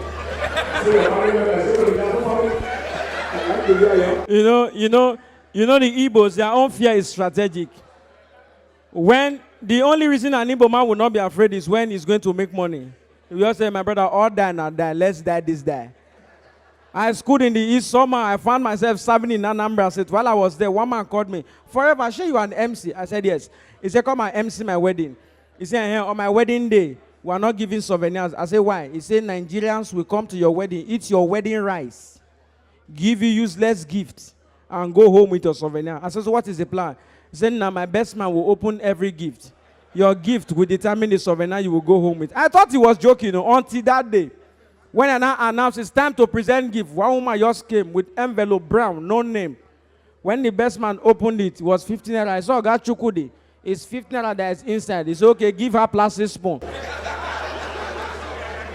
Speaker 14: You know, the Igbos, their own fear is strategic. When the only reason an Igbo man will not be afraid is when he's going to make money. You just say, my brother, all die now, die. Let's die this day. I schooled in the East summer. I found myself serving in Anambra State. While I was there, one man called me. Forever, sure you are an MC? I said, yes. He said, come and MC my wedding. He said, hey, on my wedding day, we are not giving souvenirs. I said, why? He said, Nigerians will come to your wedding, eat your wedding rice, give you useless gifts, and go home with your souvenir. I said, so what is the plan? He said, now my best man will open every gift. Your gift will determine the souvenir you will go home with. I thought he was joking, until that day. When I now announced it's time to present gift, one woman just came with envelope brown, no name. When the best man opened it, it was 15 naira. I saw God Chukudi. It's 15 naira that is inside. He said, okay, give her plastic spoon.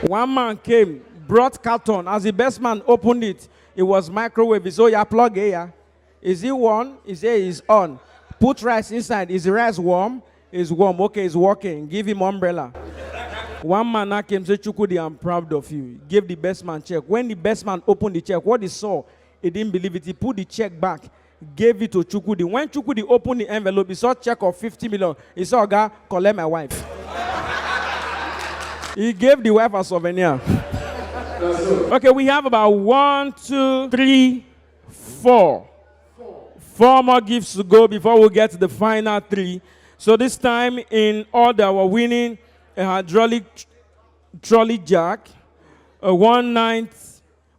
Speaker 14: One man came, brought carton. As the best man opened it, it was microwave. He said, oh, you plug here. Is it on? He said, it's on. Put rice inside. Is the rice warm? It's warm. Okay, it's working. Give him umbrella. One man now came and said, Chukudi, I'm proud of you. Gave the best man check. When the best man opened the check, what he saw, he didn't believe it. He put the check back, gave it to Chukudi. When Chukudi opened the envelope, he saw a check of 50 million. He saw a guy collect my wife. He gave the wife a souvenir. Okay, we have about 1, 2, 3, 4. 4 more gifts to go before we get to the final 3. So this time in order, we're winning a hydraulic trolley jack, a 1 night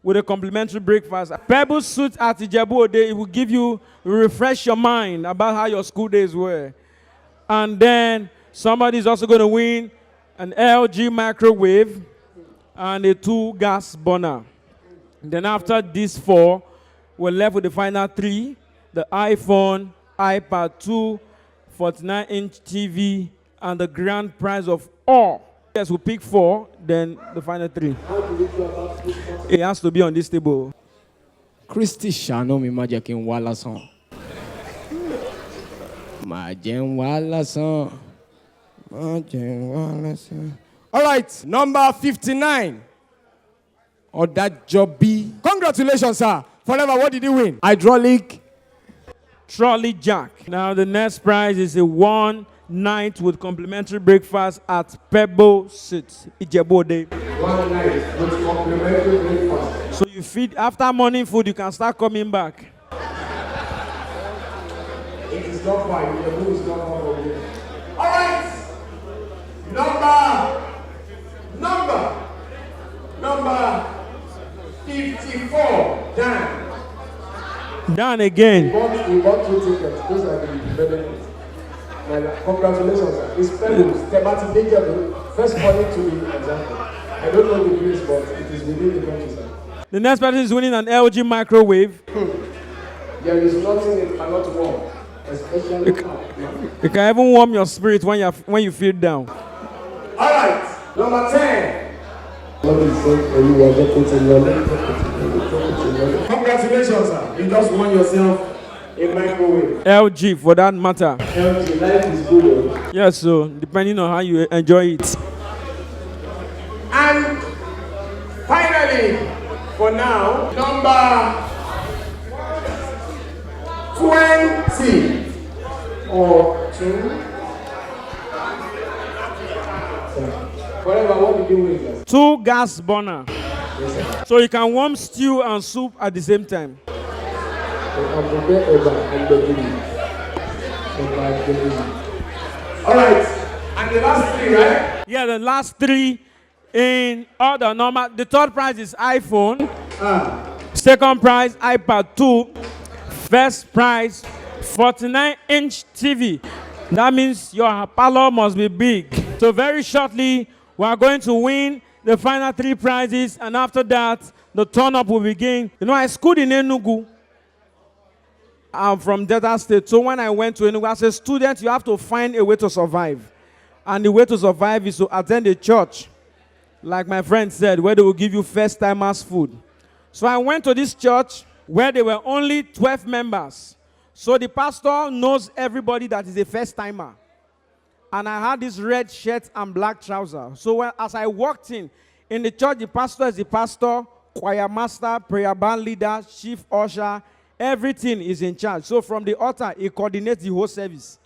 Speaker 14: with a complimentary breakfast. Pebble suit at Ijebu Ode, it will give you, refresh your mind about how your school days were. And then somebody's also going to win an LG microwave and a 2 gas burner. Then after these 4, we're left with the final 3, the iPhone, iPad 2, 49-inch TV, and the grand prize of all. Yes, we pick 4, then the final 3. It has to be on this table.
Speaker 1: Christy Shano mi majakin wala son. Majen wala son. Majen wala son. All right, number 59. Odajobi. Congratulations, sir. Forever, what did you win? Hydraulic
Speaker 14: trolley jack. Now the next prize is a 1 night with complimentary breakfast at Pebble Suits, Ijebu Ode.
Speaker 11: 1 night with complimentary breakfast.
Speaker 14: So you feed, after morning food, you can start coming back.
Speaker 11: It is not fine. Ijebu is not far from you. All right. Number 54. Dan.
Speaker 14: Dan again.
Speaker 11: We bought 2 tickets. Those are the benefits. Congratulations, sir. It's Pebbles. Thematic danger. First calling to the example. I don't know the place, but it is within the country, sir.
Speaker 14: The next person is winning an LG microwave.
Speaker 11: There is nothing it cannot warm, especially
Speaker 14: it can even warm your spirit when you feel down.
Speaker 11: All right, number 10. Congratulations, sir. You just won yourself a microwave.
Speaker 14: LG for that matter.
Speaker 11: LG, life is good. Oh.
Speaker 14: Yes, so depending on how you enjoy it.
Speaker 11: And finally, for now, number 20 or 2. Whatever, what did you win?
Speaker 14: 2 gas burner.
Speaker 11: Yes,
Speaker 14: so you can warm stew and soup at the same time.
Speaker 11: Alright, and the last 3, right?
Speaker 14: Yeah, the last 3 in order normal. The third prize is iPhone. Second prize, iPad 2. First prize, 49-inch TV. That means your parlor must be big. So very shortly, we are going to win the final 3 prizes, and after that, the turn-up will begin. You know, I schooled in Enugu. I'm from Delta State. So when I went to Enugu, as a student, you have to find a way to survive. And the way to survive is to attend a church, like my friend said, where they will give you first-timers food. So I went to this church where there were only 12 members. So the pastor knows everybody that is a first-timer. And I had this red shirt and black trousers. So as I walked in the church, the pastor is the pastor, choir master, prayer band leader, chief usher, everything is in charge. So from the altar, he coordinates the whole service.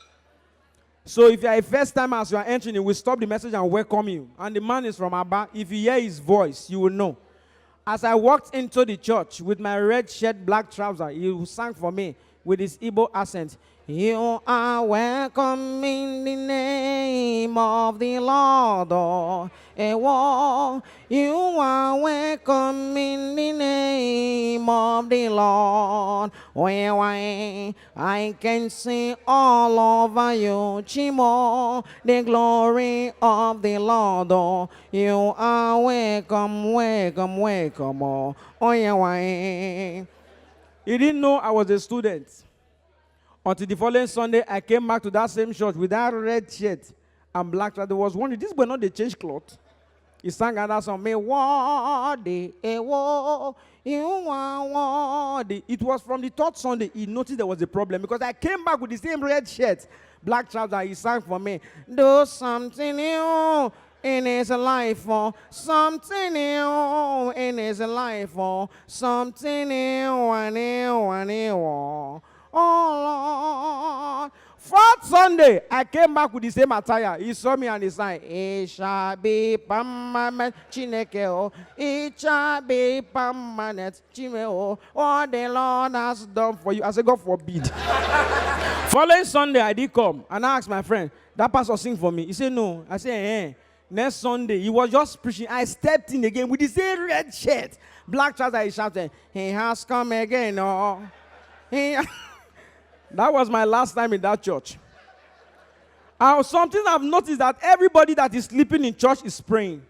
Speaker 14: So if you are a first time as you are entering, he will stop the message and welcome you. And the man is from Abba. If you hear his voice, you will know. As I walked into the church with my red shirt, black trouser, he sang for me with his Igbo accent. You are welcome in the name of the Lord. You are welcome in the name of the Lord. Where I can see all over you, Chimo, the glory of the Lord. You are welcome, welcome, welcome. Oh, yeah, he didn't know I was a student. Until the following Sunday, I came back to that same church with that red shirt and black shirt. There was one. This were not the change cloth. He sang another song. Me worthy, you are worthy. It was from the third Sunday he noticed there was a problem because I came back with the same red shirt, black trousers. He sang for me. Do something new in his life, something new in his life, something new and new and new. Oh Lord. Fourth Sunday, I came back with the same attire. He saw me and he sang, it shall be permanent, Chineke. It shall be permanent, Chineke. What the Lord has done for you. I said, God forbid. Following Sunday, I did come and I asked my friend, that pastor sing for me. He said, no. I said, eh. Next Sunday, he was just preaching. I stepped in again with the same red shirt, black trousers. He shouted, he has come again. Oh. That was my last time in that church. Something I've noticed that everybody that is sleeping in church is praying.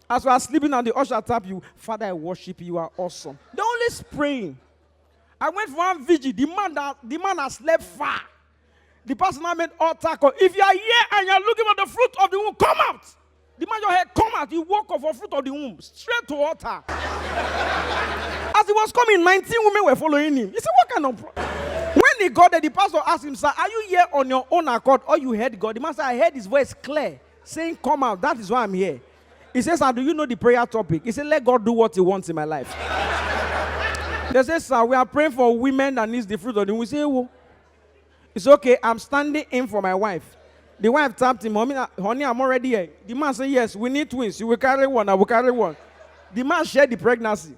Speaker 14: As we are sleeping and the usher tap you, Father, I worship you, you are awesome. They're always praying. I went for one vigil, the man has slept far. The person I made altar call. If you are here and you are looking for the fruit of the womb, come out. The man your head, come out. He woke up for fruit of the womb, straight to altar. As he was coming, 19 women were following him. He said, what kind of... When he got there, the pastor asked him, sir, are you here on your own accord or you heard God? The man said, I heard his voice clear, saying, come out. That is why I'm here. He says, sir, do you know the prayer topic? He said, let God do what he wants in my life. They say, sir, we are praying for women that needs the fruit of the womb. We say, oh. It's okay, I'm standing in for my wife. The wife tapped him, honey, I'm already here. The man said, yes, we need twins. You will carry one, I will carry one. The man shared the pregnancy.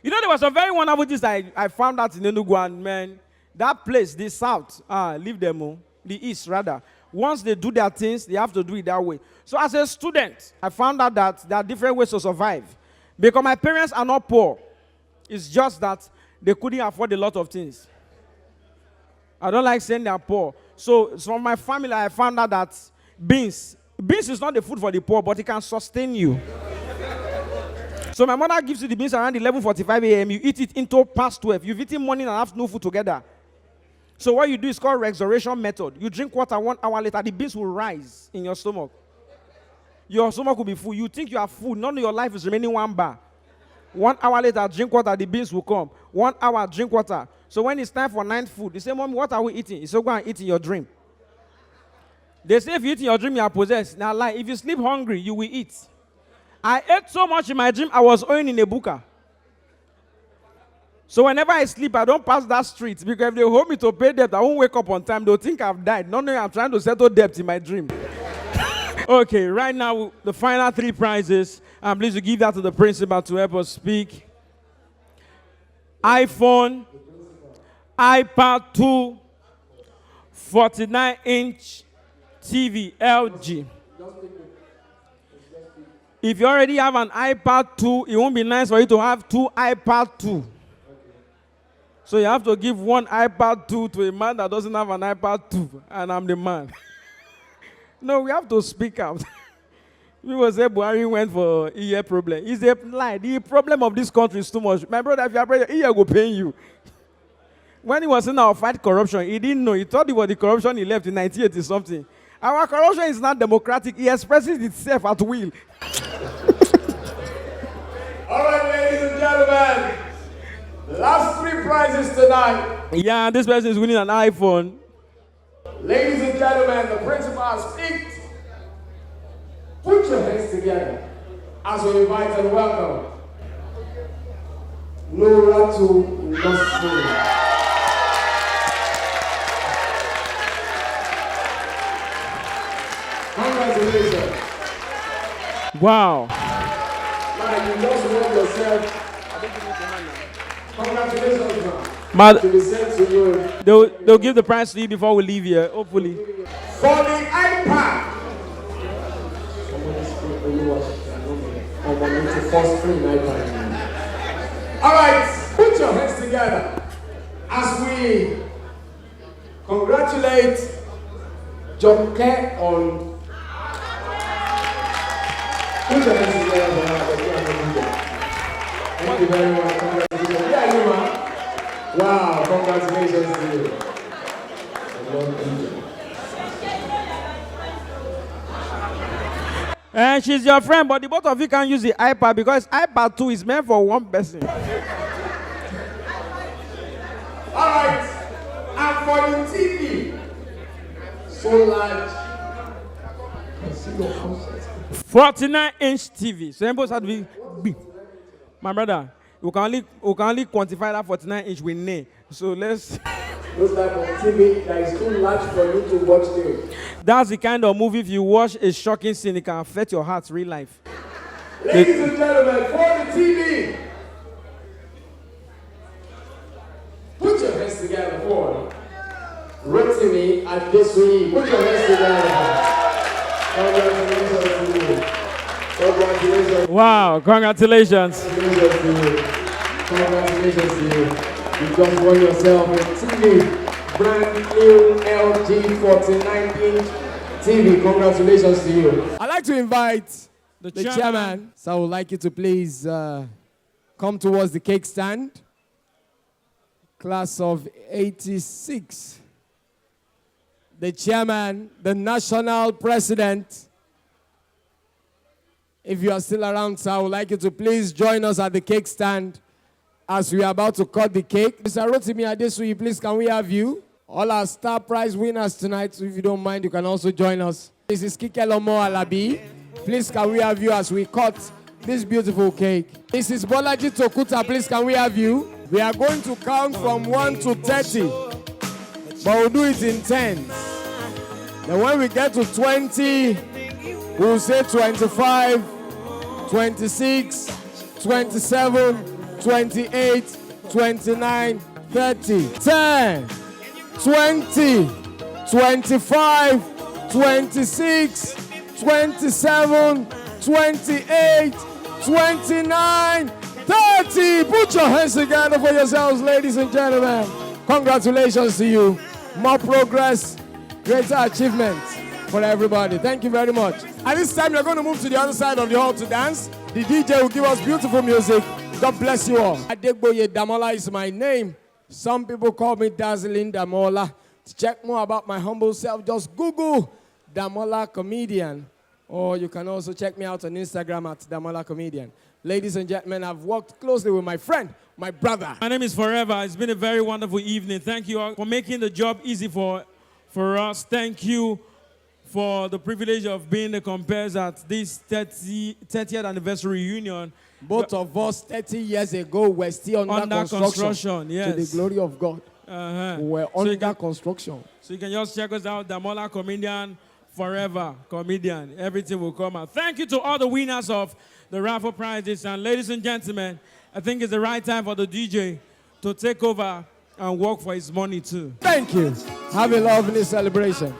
Speaker 14: You know, there was a very wonderful thing I found out in Enugu, and man, that place, the south, leave them, the east rather. Once they do their things, they have to do it that way. So as a student, I found out that there are different ways to survive. Because my parents are not poor. It's just that they couldn't afford a lot of things. I don't like saying they are poor. So from my family, I found out that beans is not the food for the poor, but it can sustain you. So my mother gives you the beans around 11:45 a.m. You eat it into past 12. You've eaten morning and afternoon food together. So what you do is called resurrection method. You drink water 1 hour later, the beans will rise in your stomach. your stomach will be full. You think you are full. None of your life is remaining 1 bar. 1 hour later, drink water, the beans will come. 1 hour, drink water. So when it's time for night food, they say, Mommy, what are we eating? You say, go and eat in your dream. They say if you eat in your dream, you are possessed. Now, like, if you sleep hungry, you will eat. I ate so much in my dream, I was owing in a buka. So whenever I sleep, I don't pass that street, because if they hold me to pay debt, I won't wake up on time. They'll think I've died. No, I'm trying to settle debt in my dream. Okay, right now, the final 3 prizes. I'm pleased to give that to the principal to help us speak. iPhone, iPad 2, 49-inch TV, LG. If you already have an iPad 2, it won't be nice for you to have 2 iPad 2. So you have to give 1 iPad 2 to a man that doesn't have an iPad 2, and I'm the man. No, we have to speak out. People say Buhari went for ear problem. It's a lie. The problem of this country is too much. My brother, if you are praying, ear will pain you. When he was in our fight corruption, he didn't know. He thought it was the corruption he left in 1980 something. Our corruption is not democratic. It expresses itself at will.
Speaker 11: All right, ladies and gentlemen, the last 3 prizes tonight.
Speaker 14: Yeah, this person is winning an iPhone.
Speaker 11: Ladies and gentlemen, the principal speaks. Put your hands together as we invite and welcome Nora to Nostro. Congratulations.
Speaker 14: Wow.
Speaker 11: Man, you just won yourself. Congratulations, man.
Speaker 14: But
Speaker 11: to be sent to you.
Speaker 14: they'll give the prize to you before we leave here, hopefully.
Speaker 11: For the iPad. All right, put your hands together as we congratulate Jonke on. Put your hands together for her. Thank you very much. Congratulations. Yeah, you man. Wow, congratulations to you.
Speaker 14: And she's your friend, but the both of you can't use the iPad because iPad 2 is meant for 1 person.
Speaker 11: All right, and for the TV, so large.
Speaker 14: 49-inch TV. So Embos had to be big. My brother, we can only quantify that 49-inch with name. So let's.
Speaker 11: Those type of TV that is too large for you to watch them.
Speaker 14: That's the kind of movie, if you watch a shocking scene, it can affect your heart, real life.
Speaker 11: Ladies and gentlemen, for the TV, put your hands together for Rotimi and Desui. Put your hands together. Congratulations to you. Congratulations.
Speaker 14: Wow, congratulations.
Speaker 11: Congratulations to you. Congratulations to you. You just won yourself a TV, brand new LG 49-inch TV. Congratulations to you.
Speaker 1: I'd like to invite the chairman. So I would like you to please come towards the cake stand. Class of 86. The chairman, the national president. If you are still around, sir, I would like you to please join us at the cake stand as we are about to cut the cake. Mr. Rotimi Adesuyi, please can we have you? All our star prize winners tonight, so if you don't mind, you can also join us. This is Kikelomo Alabi. Please can we have you as we cut this beautiful cake. This is Bolaji Tokuta. Please can we have you? We are going to count from 1 to 30, but we'll do it in 10s. Then when we get to 20, we'll say 25, 26, 27, 28, 29, 30, 10, 20, 25, 26, 27, 28, 29, 30. Put your hands together for yourselves, ladies and gentlemen. Congratulations to you. More progress, greater achievements for everybody. Thank you very much. At this time, you're going to move to the other side of the hall to dance. The DJ will give us beautiful music. God bless you all. Adegboye Damola is my name. Some people call me Dazzling Damola. To check more about my humble self, just Google Damola Comedian Or you can also check me out on Instagram at Damola Comedian. Ladies and gentlemen, I've worked closely with my friend, my brother.
Speaker 14: My name is Forever. It's been a very wonderful evening. Thank you all for making the job easy for us. Thank you for the privilege of being the compares at this 30th anniversary reunion.
Speaker 1: Both of us 30 years ago were still under construction.
Speaker 14: Yes.
Speaker 1: To the glory of God. We were under construction.
Speaker 14: So you can just check us out, Damola Comedian, Forever Comedian. Everything will come out. Thank you to all the winners of the raffle prizes. And ladies and gentlemen, I think it's the right time for the DJ to take over and work for his money too.
Speaker 1: Thank you. Have a lovely celebration.